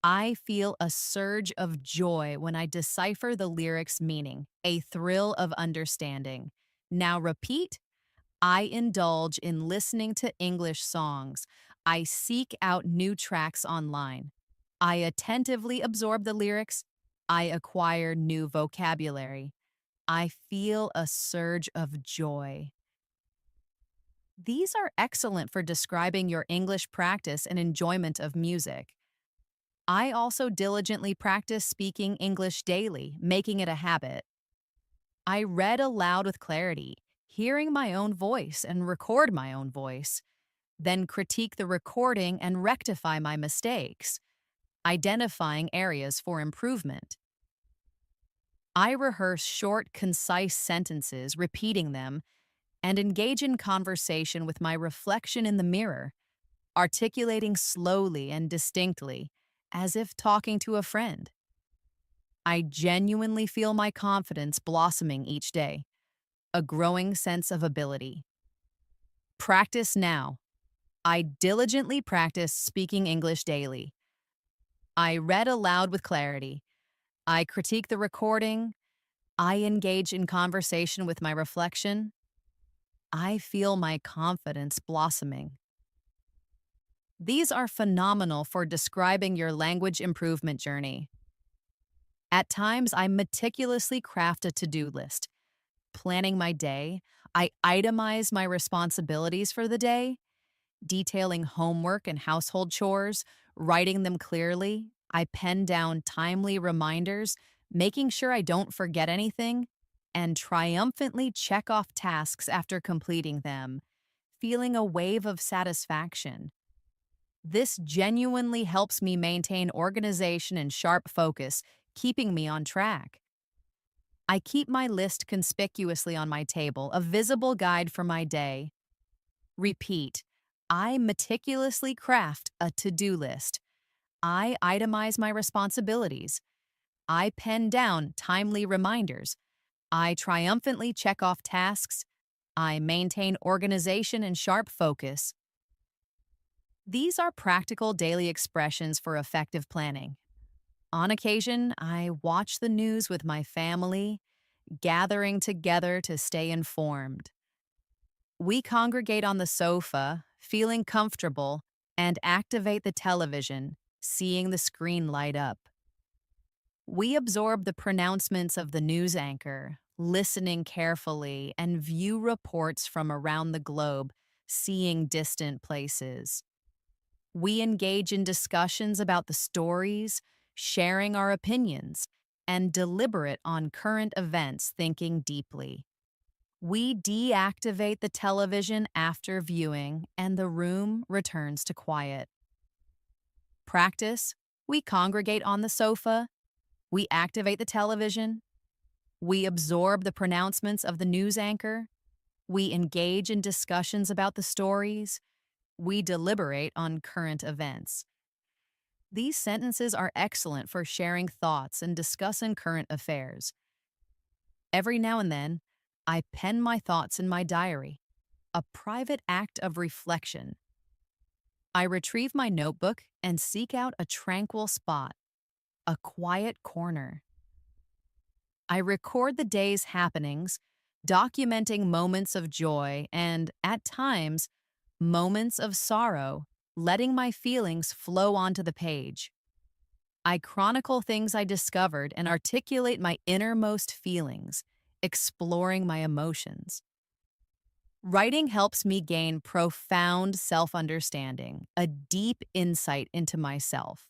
I feel a surge of joy when I decipher the lyrics' meaning, a thrill of understanding. Now repeat. I indulge in listening to English songs. I seek out new tracks online. I attentively absorb the lyrics. I acquire new vocabulary. I feel a surge of joy. These are excellent for describing your English practice and enjoyment of music. I also diligently practice speaking English daily, making it a habit. I read aloud with clarity, hearing my own voice and record my own voice, then critique the recording and rectify my mistakes, identifying areas for improvement. I rehearse short, concise sentences, repeating them, and engage in conversation with my reflection in the mirror, articulating slowly and distinctly, as if talking to a friend. I genuinely feel my confidence blossoming each day, a growing sense of ability. Practice now. I diligently practice speaking English daily. I read aloud with clarity. I critique the recording. I engage in conversation with my reflection. I feel my confidence blossoming. These are phenomenal for describing your language improvement journey. At times, I meticulously craft a to-do list. Planning my day, I itemize my responsibilities for the day, detailing homework and household chores, writing them clearly. I pen down timely reminders, making sure I don't forget anything, and triumphantly check off tasks after completing them, feeling a wave of satisfaction. This genuinely helps me maintain organization and sharp focus, keeping me on track. I keep my list conspicuously on my table, a visible guide for my day. Repeat. I meticulously craft a to-do list. I itemize my responsibilities. I pen down timely reminders. I triumphantly check off tasks. I maintain organization and sharp focus. These are practical daily expressions for effective planning. On occasion, I watch the news with my family, gathering together to stay informed. We congregate on the sofa, feeling comfortable, and activate the television, seeing the screen light up. We absorb the pronouncements of the news anchor, listening carefully, and view reports from around the globe, seeing distant places. We engage in discussions about the stories, sharing our opinions, and deliberate on current events, thinking deeply. We deactivate the television after viewing, and the room returns to quiet. Practice, We congregate on the sofa. We activate the television. We absorb the pronouncements of the news anchor. We engage in discussions about the stories. We deliberate on current events. These sentences are excellent for sharing thoughts and discussing current affairs. Every now and then, I pen my thoughts in my diary, a private act of reflection. I retrieve my notebook and seek out a tranquil spot, a quiet corner. I record the day's happenings, documenting moments of joy and, at times, moments of sorrow, letting my feelings flow onto the page. I chronicle things I discovered and articulate my innermost feelings, exploring my emotions. Writing helps me gain profound self understanding, a deep insight into myself.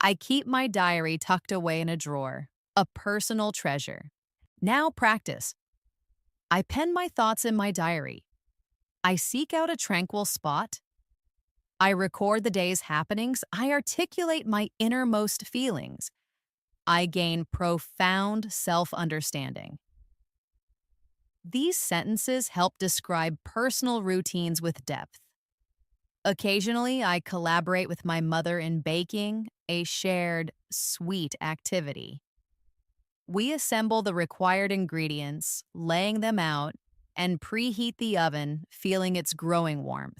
I keep my diary tucked away in a drawer, a personal treasure. Now practice. I pen my thoughts in my diary. I seek out a tranquil spot. I record the day's happenings. I articulate my innermost feelings. I gain profound self understanding. These sentences help describe personal routines with depth. Occasionally, I collaborate with my mother in baking, a shared, sweet activity. We assemble the required ingredients, laying them out, and preheat the oven, feeling its growing warmth.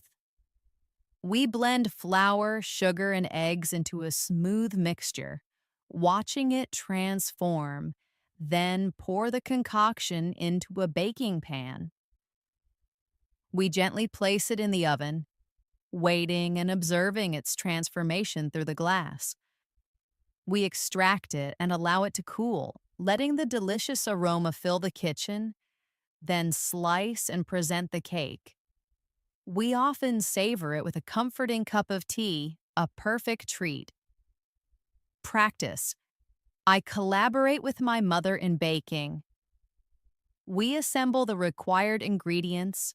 We blend flour, sugar, and eggs into a smooth mixture, watching it transform, then pour the concoction into a baking pan. We gently place it in the oven, waiting and observing its transformation through the glass. We extract it and allow it to cool, letting the delicious aroma fill the kitchen, then slice and present the cake. We often savor it with a comforting cup of tea, a perfect treat. Practice. I collaborate with my mother in baking. We assemble the required ingredients.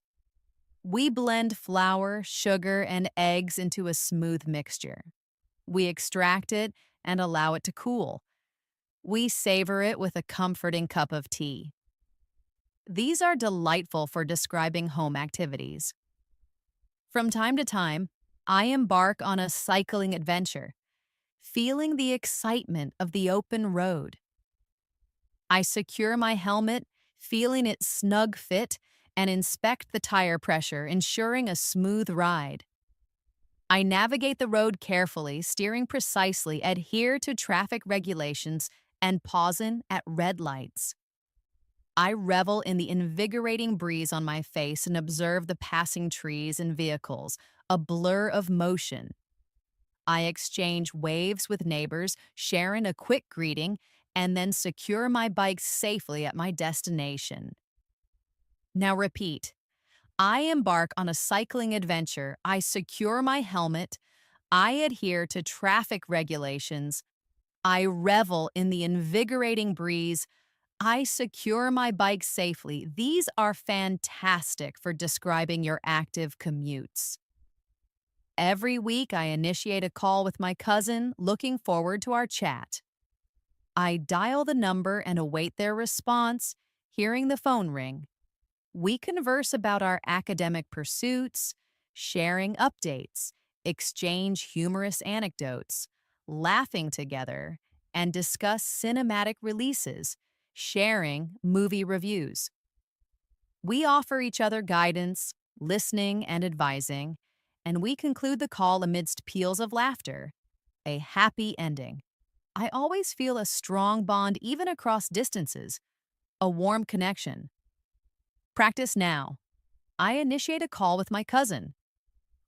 We blend flour, sugar, and eggs into a smooth mixture. We extract it and allow it to cool. We savor it with a comforting cup of tea. These are delightful for describing home activities. From time to time, I embark on a cycling adventure, feeling the excitement of the open road. I secure my helmet, feeling its snug fit, and inspect the tire pressure, ensuring a smooth ride. I navigate the road carefully, steering precisely, adhere to traffic regulations, and pausing at red lights. I revel in the invigorating breeze on my face and observe the passing trees and vehicles, a blur of motion. I exchange waves with neighbors, sharing a quick greeting, and then secure my bike safely at my destination. Now repeat. I embark on a cycling adventure. I secure my helmet. I adhere to traffic regulations. I revel in the invigorating breeze. I secure my bike safely. These are fantastic for describing your active commutes. Every week, I initiate a call with my cousin, looking forward to our chat. I dial the number and await their response, hearing the phone ring. We converse about our academic pursuits, sharing updates, exchange humorous anecdotes, laughing together, and discuss cinematic releases, sharing movie reviews. We offer each other guidance, listening, and advising, and we conclude the call amidst peals of laughter, a happy ending. I always feel a strong bond even across distances, a warm connection. Practice now. I initiate a call with my cousin.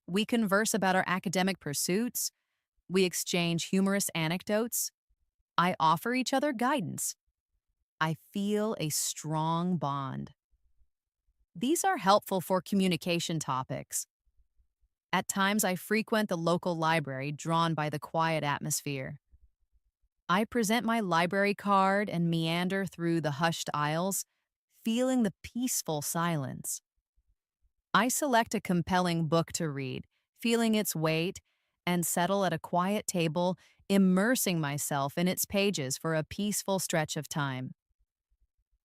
We converse about our academic pursuits. We exchange humorous anecdotes. I offer each other guidance. I feel a strong bond. These are helpful for communication topics. At times, I frequent the local library, drawn by the quiet atmosphere. I present my library card and meander through the hushed aisles, feeling the peaceful silence. I select a compelling book to read, feeling its weight, and settle at a quiet table, immersing myself in its pages for a peaceful stretch of time.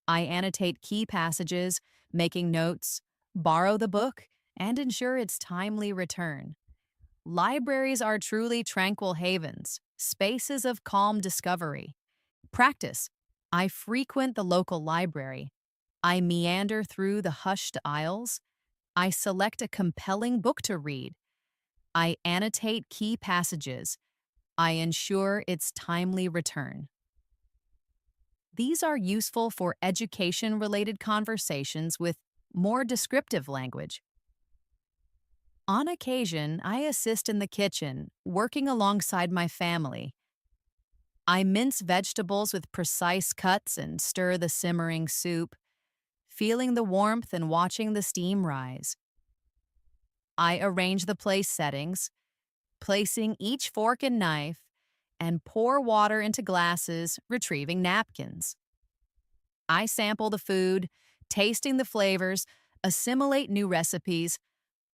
I annotate key passages, making notes, borrow the book, and ensure its timely return. Libraries are truly tranquil havens, spaces of calm discovery. Practice. I frequent the local library. I meander through the hushed aisles. I select a compelling book to read. I annotate key passages. I ensure its timely return. These are useful for education related conversations with more descriptive language. On occasion, I assist in the kitchen, working alongside my family. I mince vegetables with precise cuts and stir the simmering soup, feeling the warmth and watching the steam rise. I arrange the place settings, placing each fork and knife, and pour water into glasses, retrieving napkins. I sample the food, tasting the flavors, assimilate new recipes,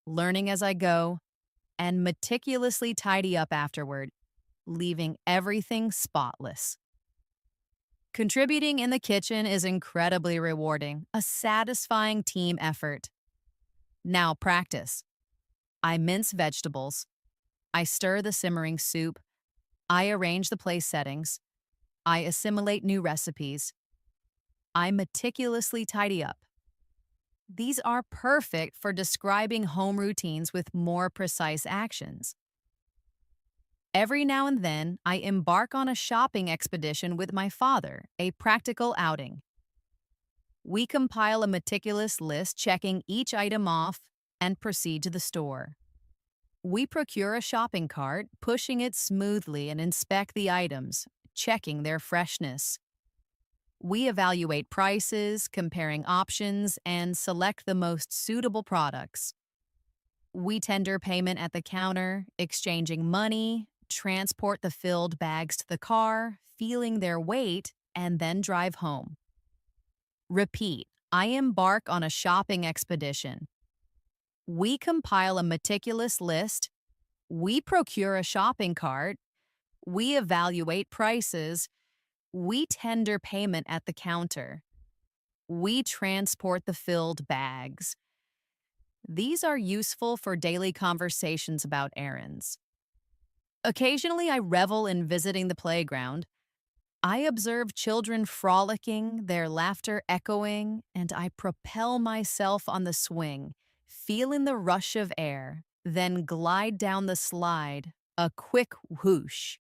learning as I go, and meticulously tidy up afterward, leaving everything spotless. Contributing in the kitchen is incredibly rewarding, a satisfying team effort. Now practice. I mince vegetables. I stir the simmering soup. I arrange the place settings. I assimilate new recipes. I meticulously tidy up. These are perfect for describing home routines with more precise actions. Every now and then, I embark on a shopping expedition with my father, a practical outing. We compile a meticulous list, checking each item off, and proceed to the store. We procure a shopping cart, pushing it smoothly and inspect the items, checking their freshness. We evaluate prices, comparing options, and select the most suitable products. We tender payment at the counter, exchanging money, transport the filled bags to the car, feeling their weight, and then drive home. Repeat. I embark on a shopping expedition. We compile a meticulous list. We procure a shopping cart. We evaluate prices. We tender payment at the counter. We transport the filled bags. These are useful for daily conversations about errands. Occasionally, I revel in visiting the playground. I observe children frolicking, their laughter echoing, and I propel myself on the swing, feeling the rush of air, then glide down the slide, a quick whoosh.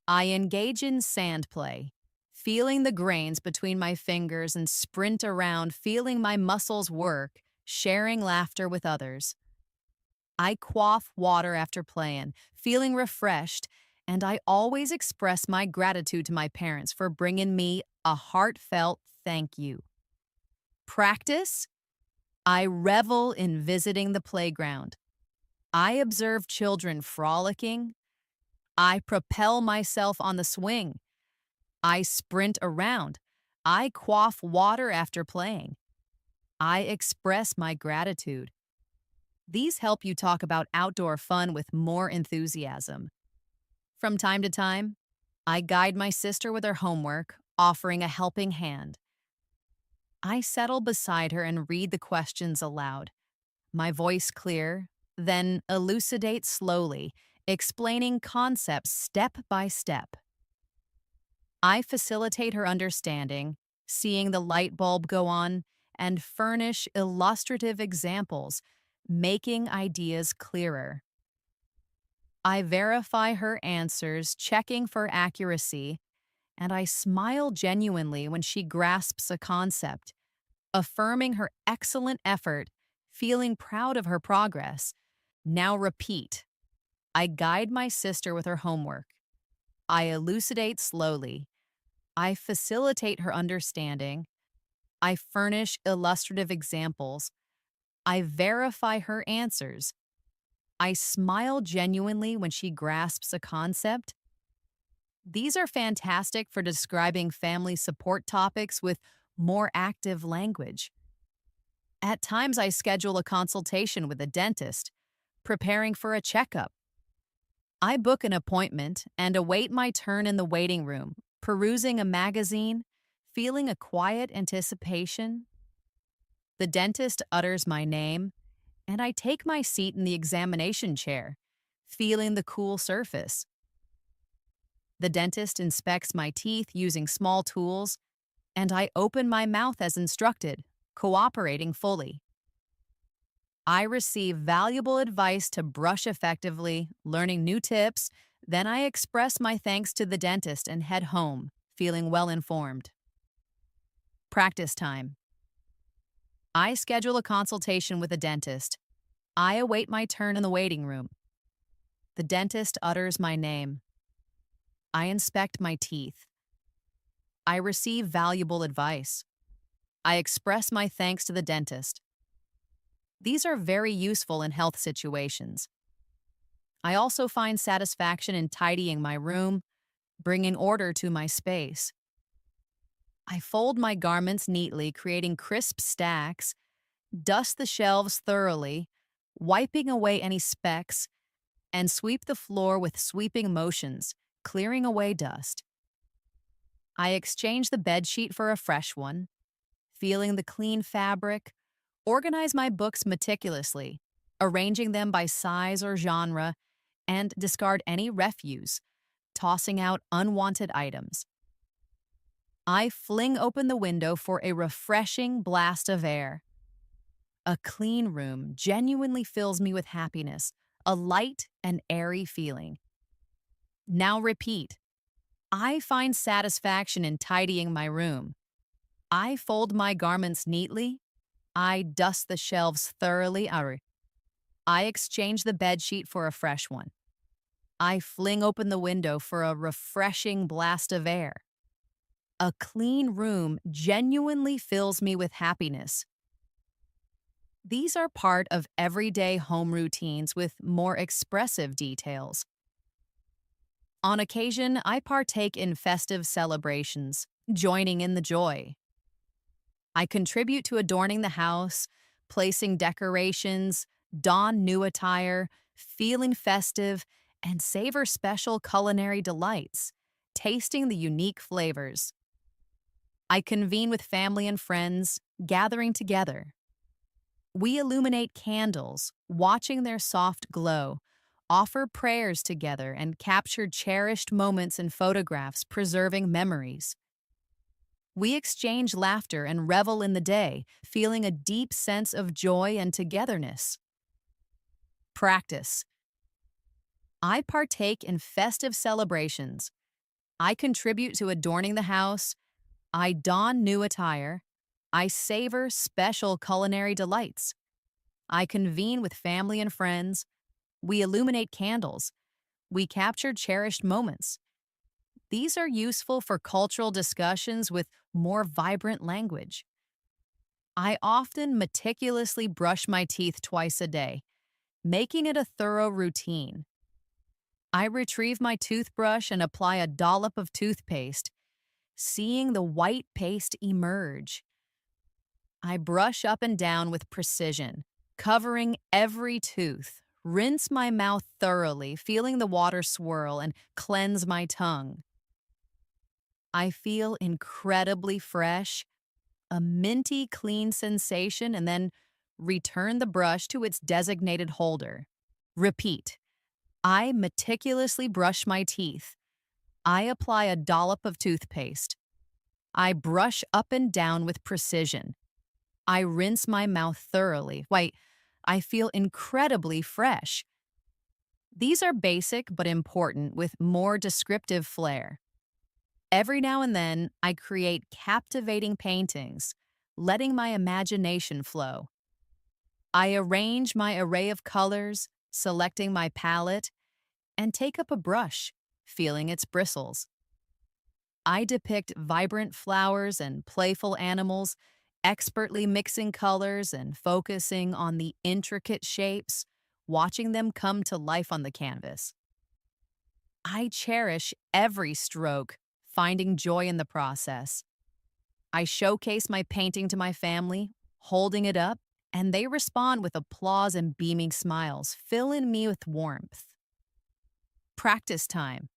I engage in sand play, feeling the grains between my fingers and sprint around, feeling my muscles work, sharing laughter with others. I quaff water after playing, feeling refreshed, and I always express my gratitude to my parents for bringing me a heartfelt thank you. Practice. I revel in visiting the playground. I observe children frolicking. I propel myself on the swing. I sprint around. I quaff water after playing. I express my gratitude. These help you talk about outdoor fun with more enthusiasm. From time to time, I guide my sister with her homework, offering a helping hand. I settle beside her and read the questions aloud, my voice clear, then elucidate slowly, explaining concepts step by step. I facilitate her understanding, seeing the light bulb go on, and furnish illustrative examples, making ideas clearer. I verify her answers, checking for accuracy, and I smile genuinely when she grasps a concept, affirming her excellent effort, feeling proud of her progress. Now repeat. I guide my sister with her homework. I elucidate slowly. I facilitate her understanding. I furnish illustrative examples. I verify her answers. I smile genuinely when she grasps a concept. These are fantastic for describing family support topics with more active language. At times, I schedule a consultation with a dentist, preparing for a checkup. I book an appointment and await my turn in the waiting room, perusing a magazine, feeling a quiet anticipation. The dentist utters my name, and I take my seat in the examination chair, feeling the cool surface. The dentist inspects my teeth using small tools, and I open my mouth as instructed, cooperating fully. I receive valuable advice to brush effectively, learning new tips. Then I express my thanks to the dentist and head home, feeling well informed. Practice time. I schedule a consultation with a dentist. I await my turn in the waiting room. The dentist utters my name. I inspect my teeth. I receive valuable advice. I express my thanks to the dentist. These are very useful in health situations. I also find satisfaction in tidying my room, bringing order to my space. I fold my garments neatly, creating crisp stacks, dust the shelves thoroughly, wiping away any specks, and sweep the floor with sweeping motions, clearing away dust. I exchange the bedsheet for a fresh one, feeling the clean fabric, organize my books meticulously, arranging them by size or genre, and discard any refuse, tossing out unwanted items. I fling open the window for a refreshing blast of air. A clean room genuinely fills me with happiness, a light and airy feeling. Now repeat. I find satisfaction in tidying my room. I fold my garments neatly. I dust the shelves thoroughly. I exchange the bedsheet for a fresh one. I fling open the window for a refreshing blast of air. A clean room genuinely fills me with happiness. These are part of everyday home routines with more expressive details. On occasion, I partake in festive celebrations, joining in the joy. I contribute to adorning the house, placing decorations, don new attire, feeling festive, and savor special culinary delights, tasting the unique flavors. I convene with family and friends, gathering together. We illuminate candles, watching their soft glow, offer prayers together, and capture cherished moments in photographs, preserving memories. We exchange laughter and revel in the day, feeling a deep sense of joy and togetherness. Practice. I partake in festive celebrations. I contribute to adorning the house. I don new attire. I savor special culinary delights. I convene with family and friends. We illuminate candles. We capture cherished moments. These are useful for cultural discussions with more vibrant language. I often meticulously brush my teeth twice a day, making it a thorough routine. I retrieve my toothbrush and apply a dollop of toothpaste, seeing the white paste emerge. I brush up and down with precision, covering every tooth, rinse my mouth thoroughly, feeling the water swirl, and cleanse my tongue. I feel incredibly fresh, a minty clean sensation, and then return the brush to its designated holder. Repeat. I meticulously brush my teeth. I apply a dollop of toothpaste. I brush up and down with precision. I rinse my mouth thoroughly. Wait, I feel incredibly fresh. These are basic but important with more descriptive flair. Every now and then, I create captivating paintings, letting my imagination flow. I arrange my array of colors, selecting my palette, and take up a brush, feeling its bristles. I depict vibrant flowers and playful animals, expertly mixing colors and focusing on the intricate shapes, watching them come to life on the canvas. I cherish every stroke, finding joy in the process. I showcase my painting to my family, holding it up, and they respond with applause and beaming smiles, filling me with warmth. Practice time.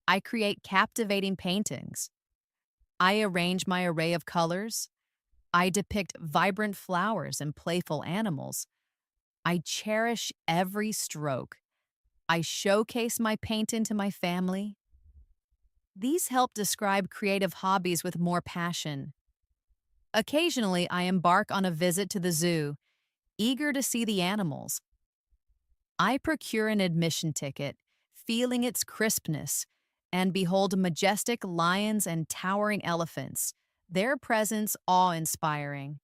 I create captivating paintings. I arrange my array of colors. I depict vibrant flowers and playful animals. I cherish every stroke. I showcase my painting to my family. These help describe creative hobbies with more passion. Occasionally, I embark on a visit to the zoo, eager to see the animals. I procure an admission ticket, feeling its crispness, and behold majestic lions and towering elephants, their presence awe-inspiring.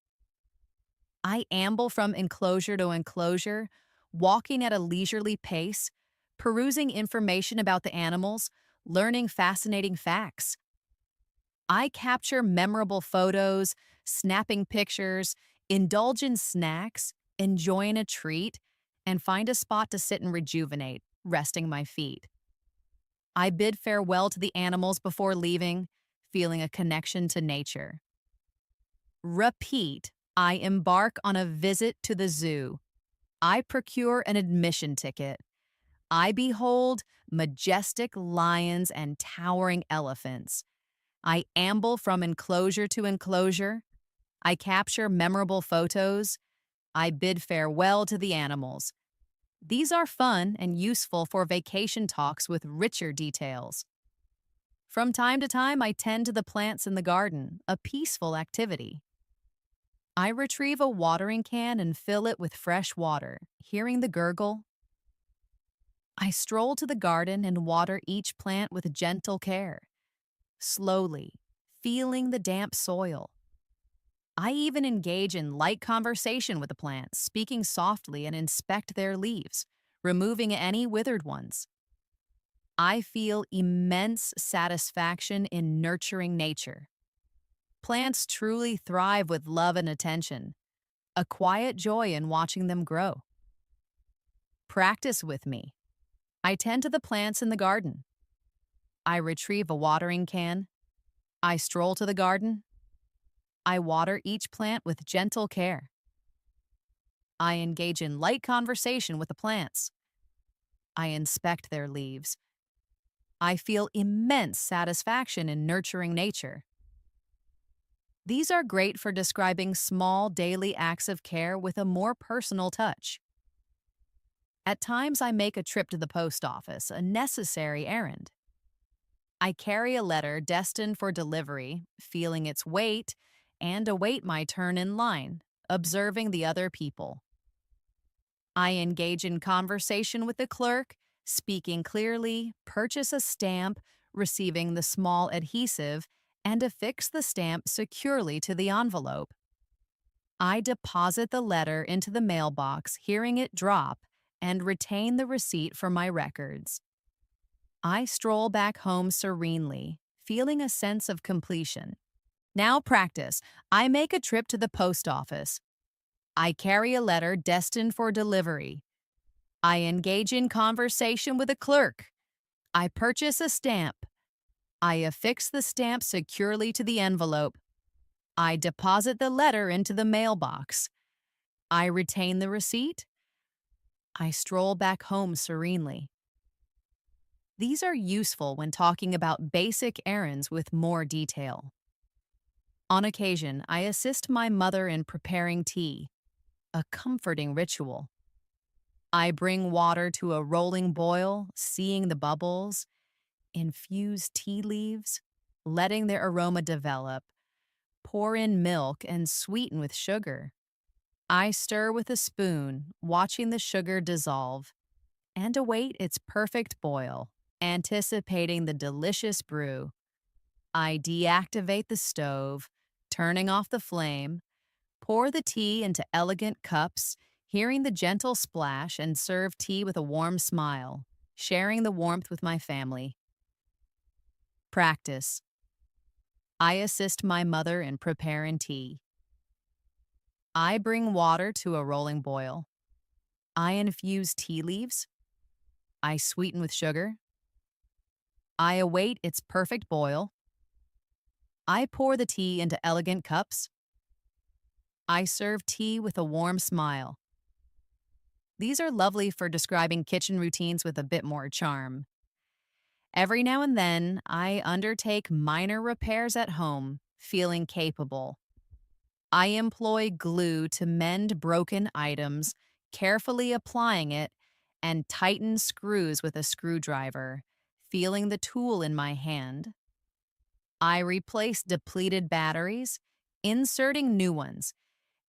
I amble from enclosure to enclosure, walking at a leisurely pace, perusing information about the animals, learning fascinating facts. I capture memorable photos, snapping pictures, indulge in snacks, enjoying a treat, and find a spot to sit and rejuvenate, resting my feet. I bid farewell to the animals before leaving, feeling a connection to nature. Repeat, I embark on a visit to the zoo. I procure an admission ticket. I behold majestic lions and towering elephants. I amble from enclosure to enclosure. I capture memorable photos. I bid farewell to the animals. These are fun and useful for vacation talks with richer details. From time to time, I tend to the plants in the garden, a peaceful activity. I retrieve a watering can and fill it with fresh water, hearing the gurgle. I stroll to the garden and water each plant with gentle care, slowly, feeling the damp soil. I even engage in light conversation with the plants, speaking softly and inspect their leaves, removing any withered ones. I feel immense satisfaction in nurturing nature. Plants truly thrive with love and attention, a quiet joy in watching them grow. Practice with me. I tend to the plants in the garden. I retrieve a watering can. I stroll to the garden. I water each plant with gentle care. I engage in light conversation with the plants. I inspect their leaves. I feel immense satisfaction in nurturing nature. These are great for describing small daily acts of care with a more personal touch. At times, I make a trip to the post office, a necessary errand. I carry a letter destined for delivery, feeling its weight, and await my turn in line, observing the other people. I engage in conversation with the clerk, speaking clearly, purchase a stamp, receiving the small adhesive, and affix the stamp securely to the envelope. I deposit the letter into the mailbox, hearing it drop, and retain the receipt for my records. I stroll back home serenely, feeling a sense of completion. Now practice. I make a trip to the post office. I carry a letter destined for delivery. I engage in conversation with a clerk. I purchase a stamp. I affix the stamp securely to the envelope. I deposit the letter into the mailbox. I retain the receipt. I stroll back home serenely. These are useful when talking about basic errands with more detail. On occasion, I assist my mother in preparing tea, a comforting ritual. I bring water to a rolling boil, seeing the bubbles, infuse tea leaves, letting their aroma develop, pour in milk and sweeten with sugar. I stir with a spoon, watching the sugar dissolve, and await its perfect boil, anticipating the delicious brew. I deactivate the stove, turning off the flame, pour the tea into elegant cups, hearing the gentle splash, and serve tea with a warm smile, sharing the warmth with my family. Practice. I assist my mother in preparing tea. I bring water to a rolling boil. I infuse tea leaves. I sweeten with sugar. I await its perfect boil. I pour the tea into elegant cups. I serve tea with a warm smile. These are lovely for describing kitchen routines with a bit more charm. Every now and then, I undertake minor repairs at home, feeling capable. I employ glue to mend broken items, carefully applying it, and tighten screws with a screwdriver, feeling the tool in my hand. I replace depleted batteries, inserting new ones,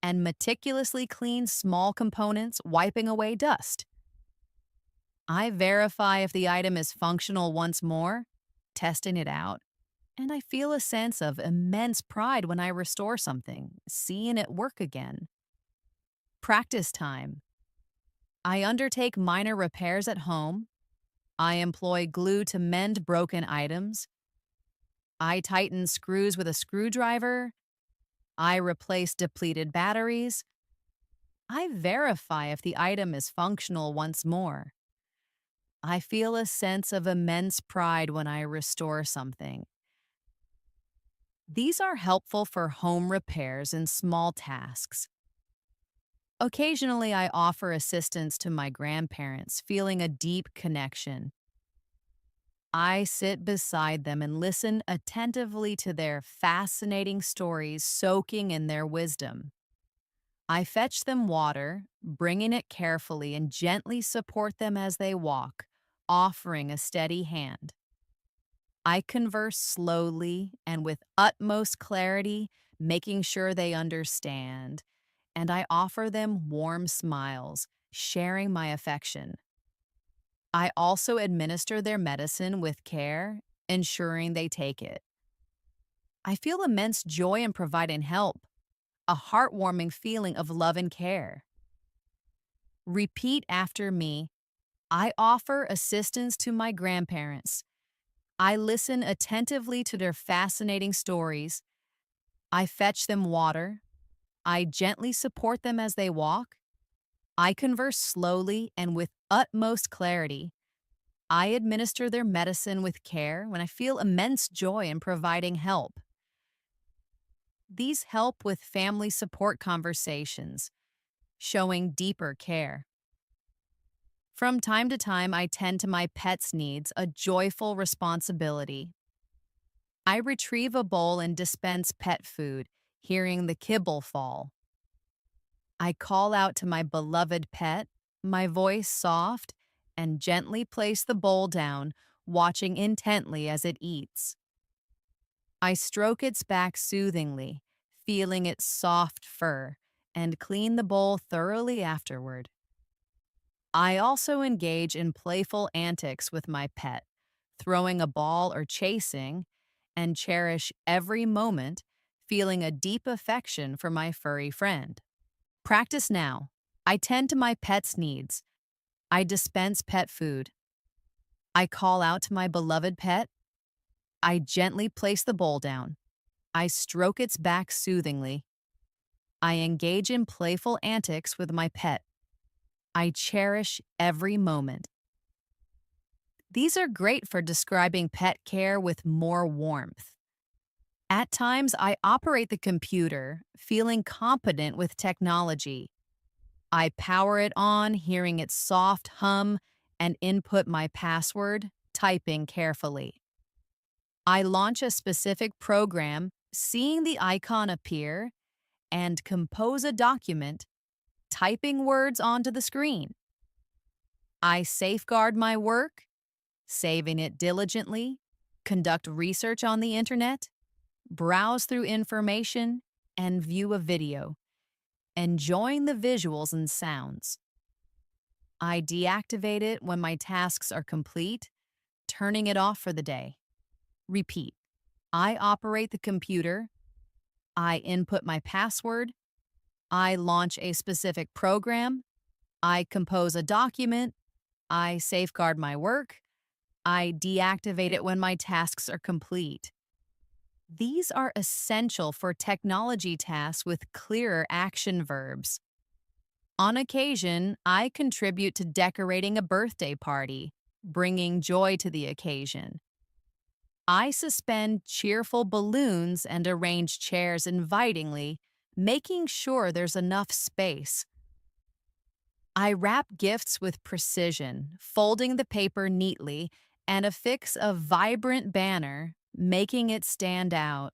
and meticulously clean small components, wiping away dust. I verify if the item is functional once more, testing it out, and I feel a sense of immense pride when I restore something, seeing it work again. Practice time. I undertake minor repairs at home. I employ glue to mend broken items. I tighten screws with a screwdriver. I replace depleted batteries. I verify if the item is functional once more. I feel a sense of immense pride when I restore something. These are helpful for home repairs and small tasks. Occasionally, I offer assistance to my grandparents, feeling a deep connection. I sit beside them and listen attentively to their fascinating stories, soaking in their wisdom. I fetch them water, bringing it carefully, and gently support them as they walk, offering a steady hand. I converse slowly and with utmost clarity, making sure they understand, and I offer them warm smiles, sharing my affection. I also administer their medicine with care, ensuring they take it. I feel immense joy in providing help, a heartwarming feeling of love and care. Repeat after me. I offer assistance to my grandparents. I listen attentively to their fascinating stories. I fetch them water. I gently support them as they walk. I converse slowly and with utmost clarity. I administer their medicine with care when I feel immense joy in providing help. These help with family support conversations, showing deeper care. From time to time, I tend to my pet's needs, a joyful responsibility. I retrieve a bowl and dispense pet food, hearing the kibble fall. I call out to my beloved pet, my voice soft, and gently place the bowl down, watching intently as it eats. I stroke its back soothingly, feeling its soft fur, and clean the bowl thoroughly afterward. I also engage in playful antics with my pet, throwing a ball or chasing, and cherish every moment, feeling a deep affection for my furry friend. Practice now. I tend to my pet's needs. I dispense pet food. I call out to my beloved pet. I gently place the bowl down. I stroke its back soothingly. I engage in playful antics with my pet. I cherish every moment. These are great for describing pet care with more warmth. At times, I operate the computer, feeling competent with technology. I power it on, hearing its soft hum, and input my password, typing carefully. I launch a specific program, seeing the icon appear, and compose a document, typing words onto the screen. I safeguard my work, saving it diligently, conduct research on the internet, browse through information, and view a video, enjoying the visuals and sounds. I deactivate it when my tasks are complete, turning it off for the day. Repeat. I operate the computer. I input my password. I launch a specific program. I compose a document. I safeguard my work. I deactivate it when my tasks are complete. These are essential for technology tasks with clearer action verbs. On occasion, I contribute to decorating a birthday party, bringing joy to the occasion. I suspend cheerful balloons and arrange chairs invitingly, making sure there's enough space. I wrap gifts with precision, folding the paper neatly and affix a vibrant banner, making it stand out.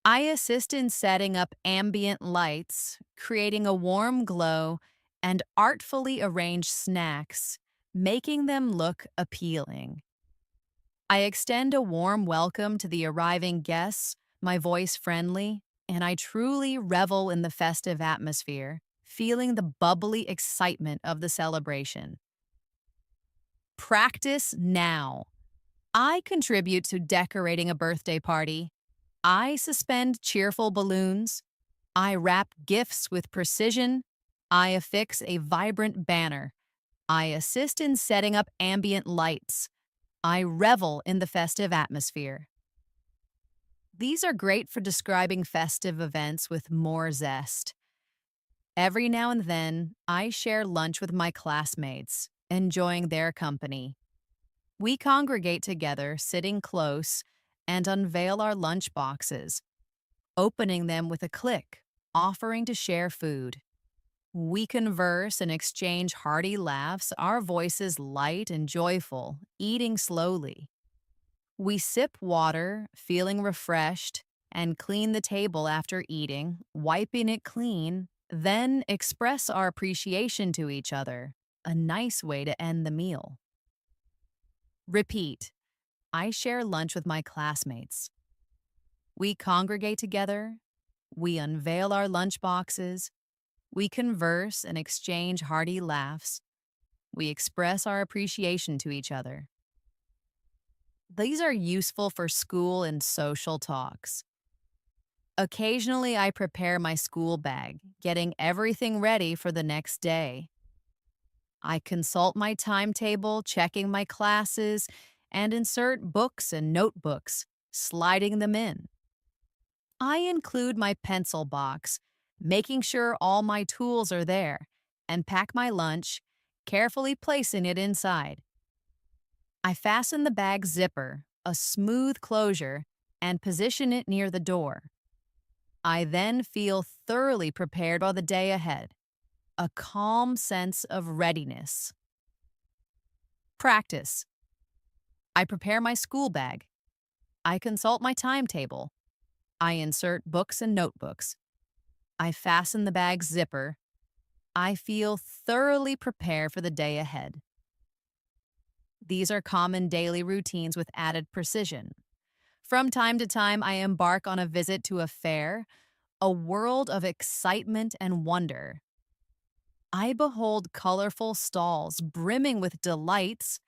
I assist in setting up ambient lights, creating a warm glow, and artfully arrange snacks, making them look appealing. I extend a warm welcome to the arriving guests, my voice friendly, and I truly revel in the festive atmosphere, feeling the bubbly excitement of the celebration. Practice now. I contribute to decorating a birthday party. I suspend cheerful balloons. I wrap gifts with precision. I affix a vibrant banner. I assist in setting up ambient lights. I revel in the festive atmosphere. These are great for describing festive events with more zest. Every now and then, I share lunch with my classmates, enjoying their company. We congregate together, sitting close, and unveil our lunch boxes, opening them with a click, offering to share food. We converse and exchange hearty laughs, our voices light and joyful, eating slowly. We sip water, feeling refreshed, and clean the table after eating, wiping it clean, then express our appreciation to each other. A nice way to end the meal. Repeat. I share lunch with my classmates. We congregate together. We unveil our lunch boxes. We converse and exchange hearty laughs. We express our appreciation to each other. These are useful for school and social talks. Occasionally, I prepare my school bag, getting everything ready for the next day. I consult my timetable, checking my classes, and insert books and notebooks, sliding them in. I include my pencil box, making sure all my tools are there, and pack my lunch, carefully placing it inside. I fasten the bag zipper, a smooth closure, and position it near the door. I then feel thoroughly prepared for the day ahead, a calm sense of readiness. Practice. I prepare my school bag. I consult my timetable. I insert books and notebooks. I fasten the bag's zipper. I feel thoroughly prepared for the day ahead. These are common daily routines with added precision. From time to time, I embark on a visit to a fair, a world of excitement and wonder. I behold colorful stalls brimming with delights,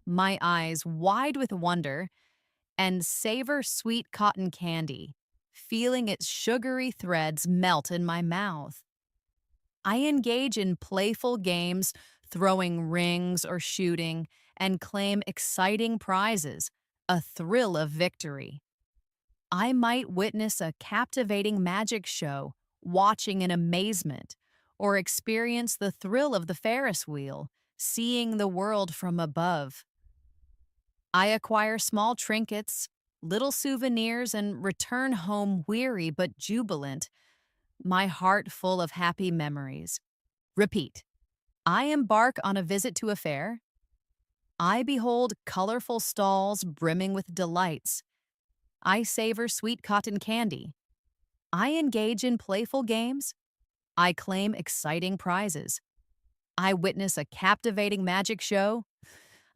my eyes wide with wonder, and savor sweet cotton candy, feeling its sugary threads melt in my mouth. I engage in playful games, throwing rings or shooting, and claim exciting prizes, a thrill of victory. I might witness a captivating magic show, watching in amazement, or experience the thrill of the Ferris wheel, seeing the world from above. I acquire small trinkets, little souvenirs, and return home weary but jubilant, my heart full of happy memories. Repeat. I embark on a visit to a fair. I behold colorful stalls brimming with delights. I savor sweet cotton candy. I engage in playful games. I claim exciting prizes. I witness a captivating magic show.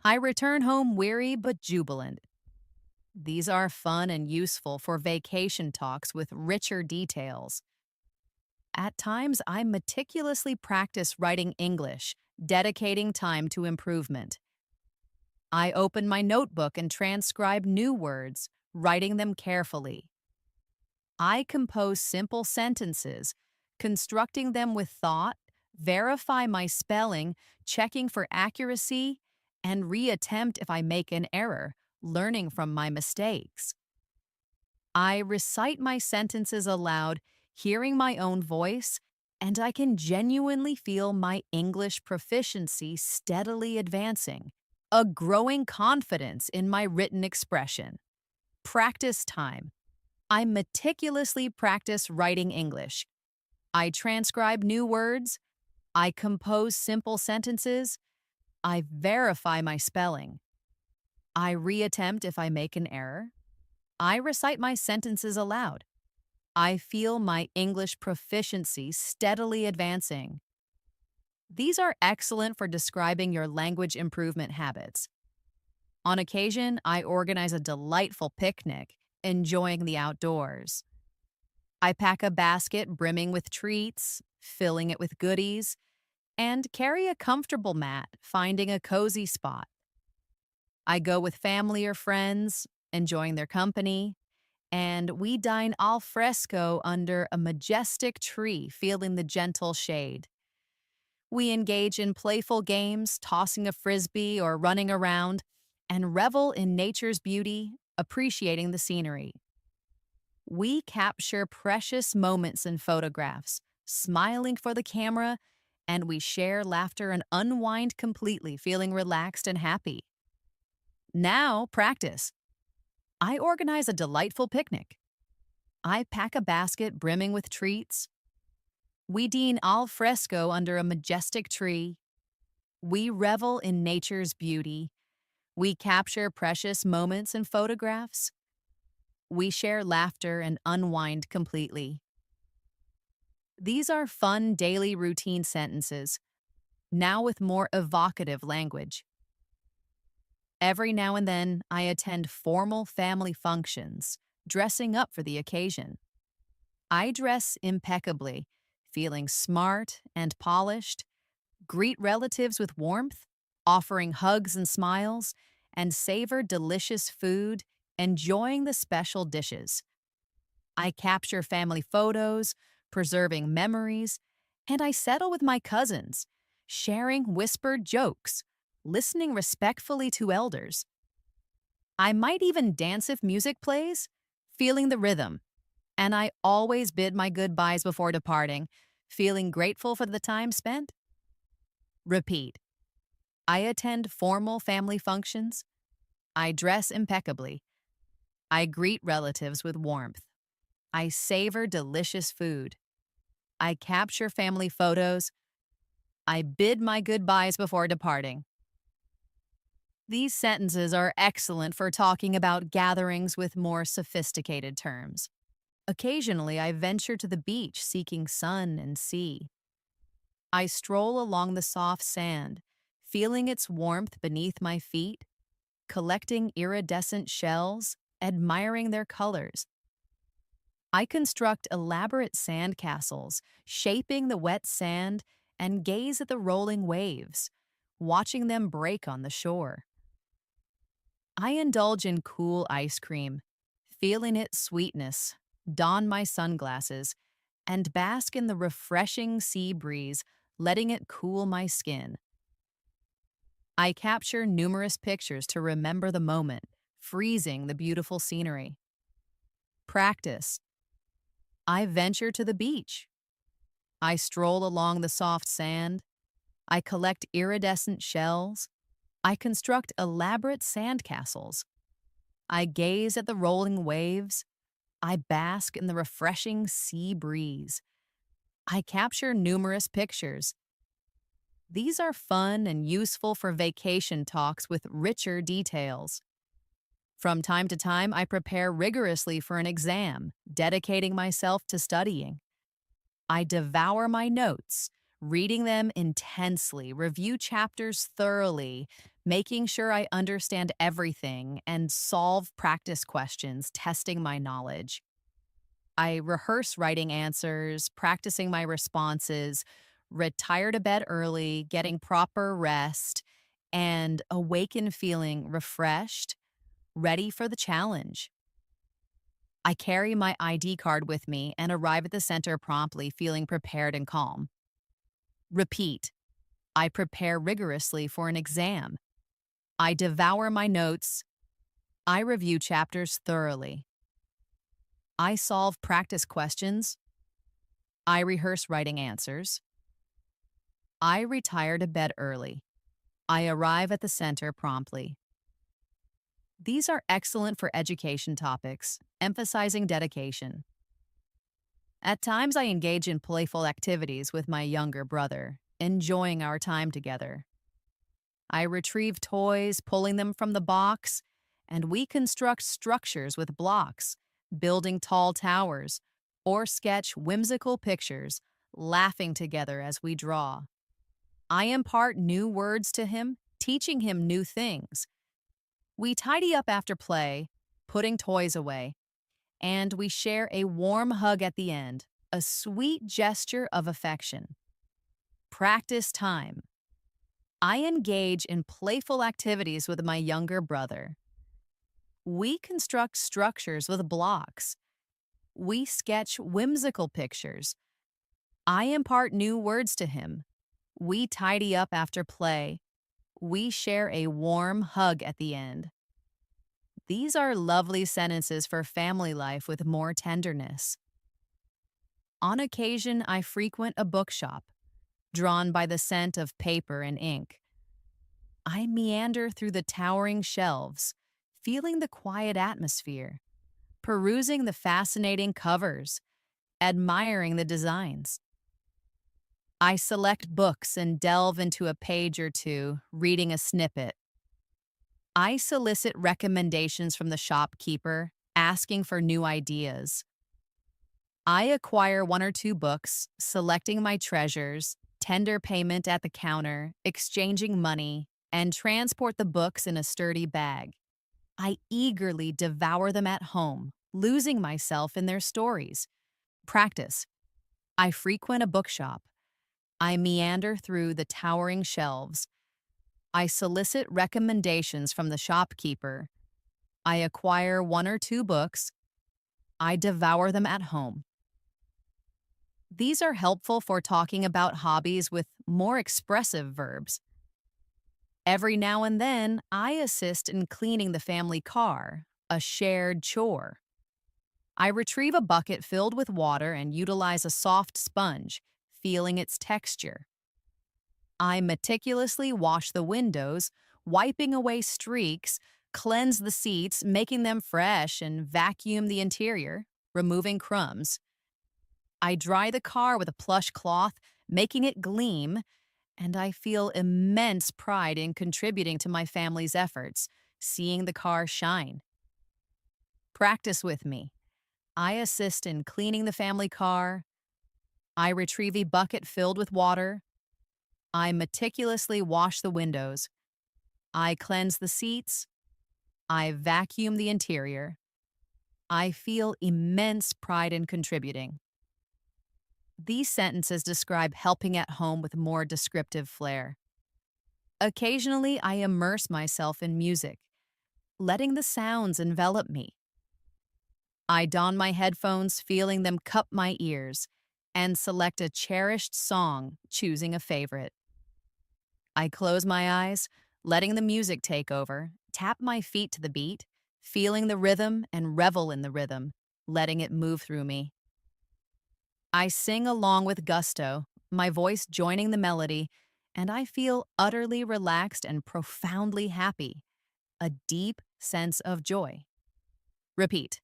I return home weary but jubilant. These are fun and useful for vacation talks with richer details. At times, I meticulously practice writing English, dedicating time to improvement. I open my notebook and transcribe new words, writing them carefully. I compose simple sentences, constructing them with thought, verify my spelling, checking for accuracy, and reattempt if I make an error, learning from my mistakes. I recite my sentences aloud, hearing my own voice, and I can genuinely feel my English proficiency steadily advancing, a growing confidence in my written expression. Practice time. I meticulously practice writing English. I transcribe new words. I compose simple sentences. I verify my spelling. I reattempt if I make an error. I recite my sentences aloud. I feel my English proficiency steadily advancing. These are excellent for describing your language improvement habits. On occasion, I organize a delightful picnic, enjoying the outdoors. I pack a basket brimming with treats, filling it with goodies, and carry a comfortable mat, finding a cozy spot. I go with family or friends, enjoying their company, and we dine al fresco under a majestic tree, feeling the gentle shade. We engage in playful games, tossing a frisbee or running around, and revel in nature's beauty, appreciating the scenery. We capture precious moments in photographs, smiling for the camera, and we share laughter and unwind completely, feeling relaxed and happy. Now, practice. I organize a delightful picnic. I pack a basket brimming with treats. We dine al fresco under a majestic tree. We revel in nature's beauty. We capture precious moments in photographs. We share laughter and unwind completely. These are fun daily routine sentences, now with more evocative language. Every now and then, I attend formal family functions, dressing up for the occasion. I dress impeccably, feeling smart and polished, greet relatives with warmth, offering hugs and smiles, and savor delicious food, enjoying the special dishes. I capture family photos, preserving memories, and I settle with my cousins, sharing whispered jokes, listening respectfully to elders. I might even dance if music plays, feeling the rhythm, and I always bid my goodbyes before departing, feeling grateful for the time spent. Repeat. I attend formal family functions. I dress impeccably. I greet relatives with warmth. I savor delicious food. I capture family photos. I bid my goodbyes before departing. These sentences are excellent for talking about gatherings with more sophisticated terms. Occasionally, I venture to the beach seeking sun and sea. I stroll along the soft sand, feeling its warmth beneath my feet, collecting iridescent shells, admiring their colors. I construct elaborate sand castles, shaping the wet sand, and gaze at the rolling waves, watching them break on the shore. I indulge in cool ice cream, feeling its sweetness, don my sunglasses, and bask in the refreshing sea breeze, letting it cool my skin. I capture numerous pictures to remember the moment, freezing the beautiful scenery. Practice. I venture to the beach. I stroll along the soft sand. I collect iridescent shells. I construct elaborate sand castles. I gaze at the rolling waves. I bask in the refreshing sea breeze. I capture numerous pictures. These are fun and useful for vacation talks with richer details. From time to time, I prepare rigorously for an exam, dedicating myself to studying. I devour my notes, reading them intensely, review chapters thoroughly, making sure I understand everything, and solve practice questions, testing my knowledge. I rehearse writing answers, practicing my responses, retire to bed early, getting proper rest, and awaken feeling refreshed, ready for the challenge. I carry my ID card with me and arrive at the center promptly, feeling prepared and calm. Repeat. I prepare rigorously for an exam. I devour my notes. I review chapters thoroughly. I solve practice questions. I rehearse writing answers. I retire to bed early. I arrive at the center promptly. These are excellent for education topics, emphasizing dedication. At times, I engage in playful activities with my younger brother, enjoying our time together. I retrieve toys, pulling them from the box, and we construct structures with blocks, building tall towers, or sketch whimsical pictures, laughing together as we draw. I impart new words to him, teaching him new things. We tidy up after play, putting toys away, and we share a warm hug at the end, a sweet gesture of affection. Practice time. I engage in playful activities with my younger brother. We construct structures with blocks. We sketch whimsical pictures. I impart new words to him. We tidy up after play. We share a warm hug at the end. These are lovely sentences for family life with more tenderness. On occasion, I frequent a bookshop, drawn by the scent of paper and ink. I meander through the towering shelves, feeling the quiet atmosphere, perusing the fascinating covers, admiring the designs. I select books and delve into a page or two, reading a snippet. I solicit recommendations from the shopkeeper, asking for new ideas. I acquire one or two books, selecting my treasures, tender payment at the counter, exchanging money, and transport the books in a sturdy bag. I eagerly devour them at home, losing myself in their stories. Practice. I frequent a bookshop. I meander through the towering shelves. I solicit recommendations from the shopkeeper. I acquire one or two books. I devour them at home. These are helpful for talking about hobbies with more expressive verbs. Every now and then, I assist in cleaning the family car, a shared chore. I retrieve a bucket filled with water and utilize a soft sponge, feeling its texture. I meticulously wash the windows, wiping away streaks, cleanse the seats, making them fresh, and vacuum the interior, removing crumbs. I dry the car with a plush cloth, making it gleam, and I feel immense pride in contributing to my family's efforts, seeing the car shine. Practice with me. I assist in cleaning the family car. I retrieve a bucket filled with water. I meticulously wash the windows. I cleanse the seats. I vacuum the interior. I feel immense pride in contributing. These sentences describe helping at home with more descriptive flair. Occasionally, I immerse myself in music, letting the sounds envelop me. I don my headphones, feeling them cup my ears, and select a cherished song, choosing a favorite. I close my eyes, letting the music take over, tap my feet to the beat, feeling the rhythm and revel in the rhythm, letting it move through me. I sing along with gusto, my voice joining the melody, and I feel utterly relaxed and profoundly happy, a deep sense of joy. Repeat.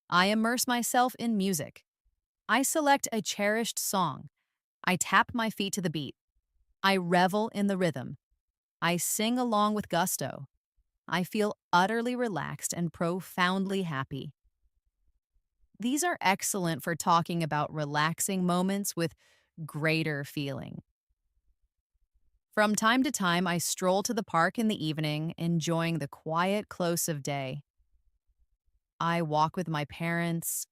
I immerse myself in music. I select a cherished song. I tap my feet to the beat. I revel in the rhythm. I sing along with gusto. I feel utterly relaxed and profoundly happy. These are excellent for talking about relaxing moments with greater feeling. From time to time, I stroll to the park in the evening, enjoying the quiet close of day. I walk with my parents,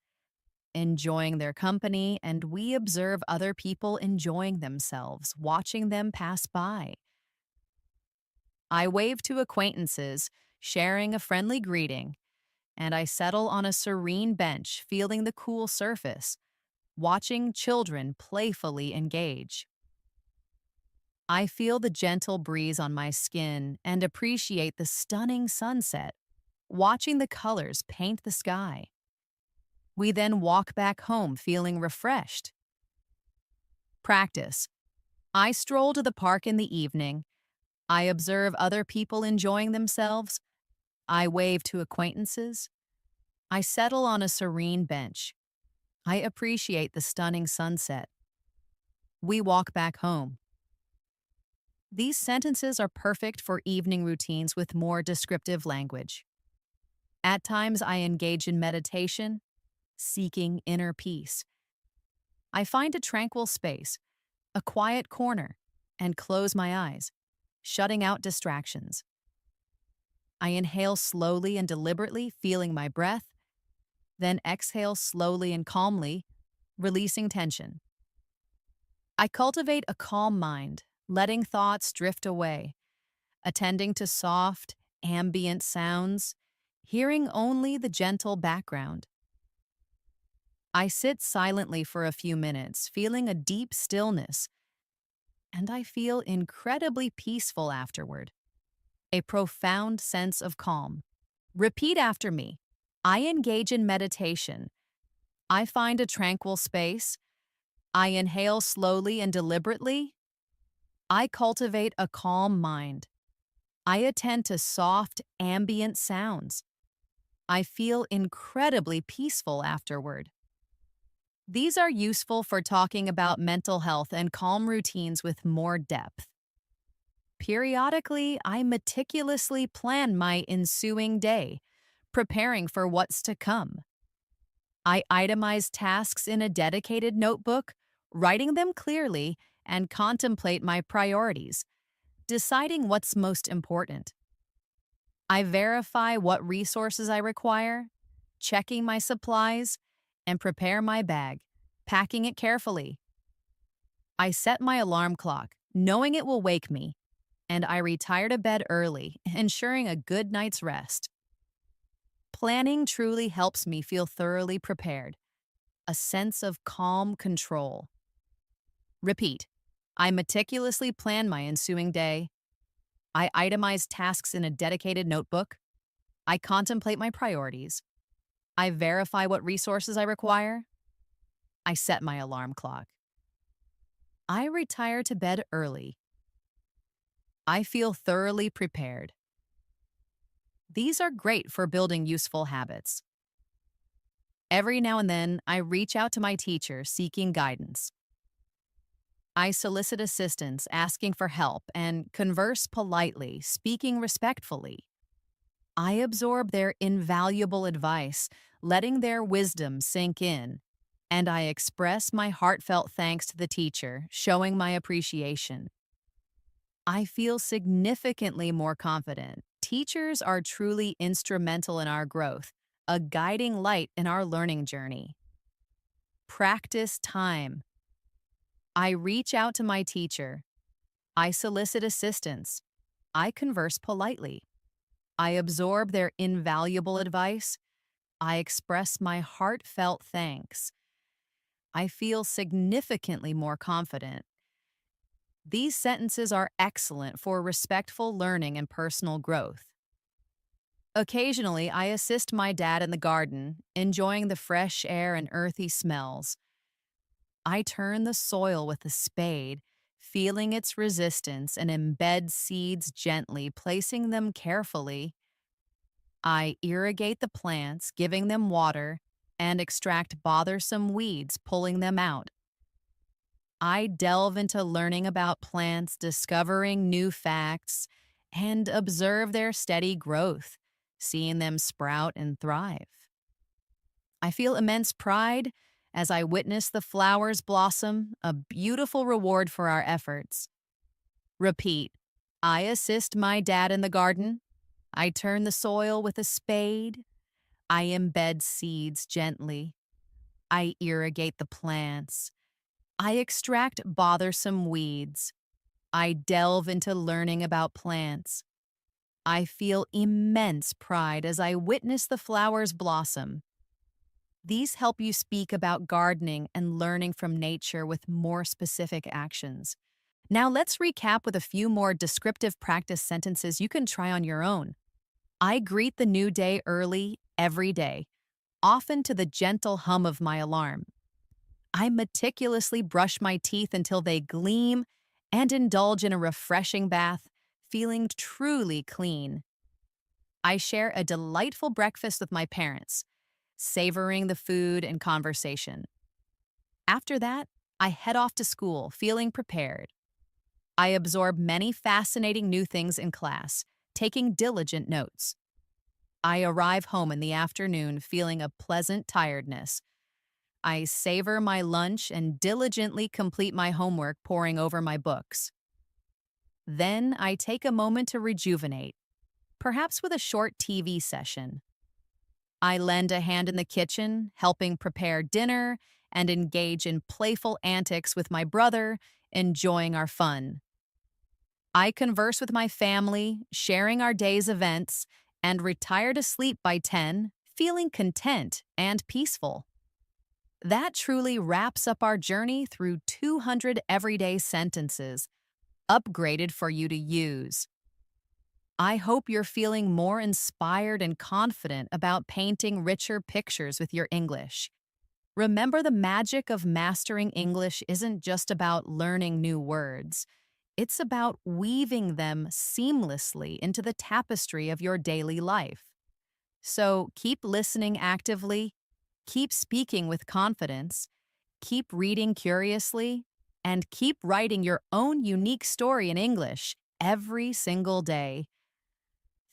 enjoying their company, and we observe other people enjoying themselves, watching them pass by. I wave to acquaintances, sharing a friendly greeting, and I settle on a serene bench, feeling the cool surface, watching children playfully engage. I feel the gentle breeze on my skin and appreciate the stunning sunset, watching the colors paint the sky. We then walk back home feeling refreshed. Practice. I stroll to the park in the evening. I observe other people enjoying themselves. I wave to acquaintances. I settle on a serene bench. I appreciate the stunning sunset. We walk back home. These sentences are perfect for evening routines with more descriptive language. At times, I engage in meditation, seeking inner peace. I find a tranquil space, a quiet corner, and close my eyes, shutting out distractions. I inhale slowly and deliberately, feeling my breath, then exhale slowly and calmly, releasing tension. I cultivate a calm mind, letting thoughts drift away, attending to soft, ambient sounds, hearing only the gentle background. I sit silently for a few minutes, feeling a deep stillness, and I feel incredibly peaceful afterward. A profound sense of calm. Repeat after me. I engage in meditation. I find a tranquil space. I inhale slowly and deliberately. I cultivate a calm mind. I attend to soft, ambient sounds. I feel incredibly peaceful afterward. These are useful for talking about mental health and calm routines with more depth. Periodically, I meticulously plan my ensuing day, preparing for what's to come. I itemize tasks in a dedicated notebook, writing them clearly, and contemplate my priorities, deciding what's most important. I verify what resources I require, checking my supplies, and prepare my bag, packing it carefully. I set my alarm clock, knowing it will wake me, and I retire to bed early, ensuring a good night's rest. Planning truly helps me feel thoroughly prepared, a sense of calm control. Repeat. I meticulously plan my ensuing day. I itemize tasks in a dedicated notebook. I contemplate my priorities. I verify what resources I require. I set my alarm clock. I retire to bed early. I feel thoroughly prepared. These are great for building useful habits. Every now and then, I reach out to my teacher seeking guidance. I solicit assistance, asking for help, and converse politely, speaking respectfully. I absorb their invaluable advice, letting their wisdom sink in, and I express my heartfelt thanks to the teacher, showing my appreciation. I feel significantly more confident. Teachers are truly instrumental in our growth, a guiding light in our learning journey. Practice time. I reach out to my teacher. I solicit assistance. I converse politely. I absorb their invaluable advice. I express my heartfelt thanks. I feel significantly more confident. These sentences are excellent for respectful learning and personal growth. Occasionally, I assist my dad in the garden, enjoying the fresh air and earthy smells. I turn the soil with a spade, feeling its resistance, and embed seeds gently, placing them carefully. I irrigate the plants, giving them water, and extract bothersome weeds, pulling them out. I delve into learning about plants, discovering new facts, and observe their steady growth, seeing them sprout and thrive. I feel immense pride as I witness the flowers blossom, a beautiful reward for our efforts. Repeat. I assist my dad in the garden. I turn the soil with a spade. I embed seeds gently. I irrigate the plants. I extract bothersome weeds. I delve into learning about plants. I feel immense pride as I witness the flowers blossom. These help you speak about gardening and learning from nature with more specific actions. Now let's recap with a few more descriptive practice sentences you can try on your own. I greet the new day early every day, often to the gentle hum of my alarm. I meticulously brush my teeth until they gleam and indulge in a refreshing bath, feeling truly clean. I share a delightful breakfast with my parents, savoring the food and conversation. After that, I head off to school, feeling prepared. I absorb many fascinating new things in class, taking diligent notes. I arrive home in the afternoon feeling a pleasant tiredness. I savor my lunch and diligently complete my homework poring over my books. Then I take a moment to rejuvenate, perhaps with a short TV session. I lend a hand in the kitchen, helping prepare dinner and engage in playful antics with my brother, enjoying our fun. I converse with my family, sharing our day's events, and retire to sleep by 10, feeling content and peaceful. That truly wraps up our journey through 200 everyday sentences, upgraded for you to use. I hope you're feeling more inspired and confident about painting richer pictures with your English. Remember, the magic of mastering English isn't just about learning new words. It's about weaving them seamlessly into the tapestry of your daily life. So keep listening actively, keep speaking with confidence, keep reading curiously, and keep writing your own unique story in English every single day.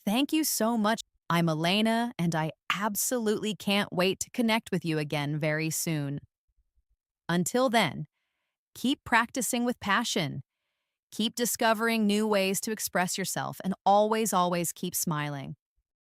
Thank you so much. I'm Elena, and I absolutely can't wait to connect with you again very soon. Until then, keep practicing with passion. Keep discovering new ways to express yourself and always, always keep smiling.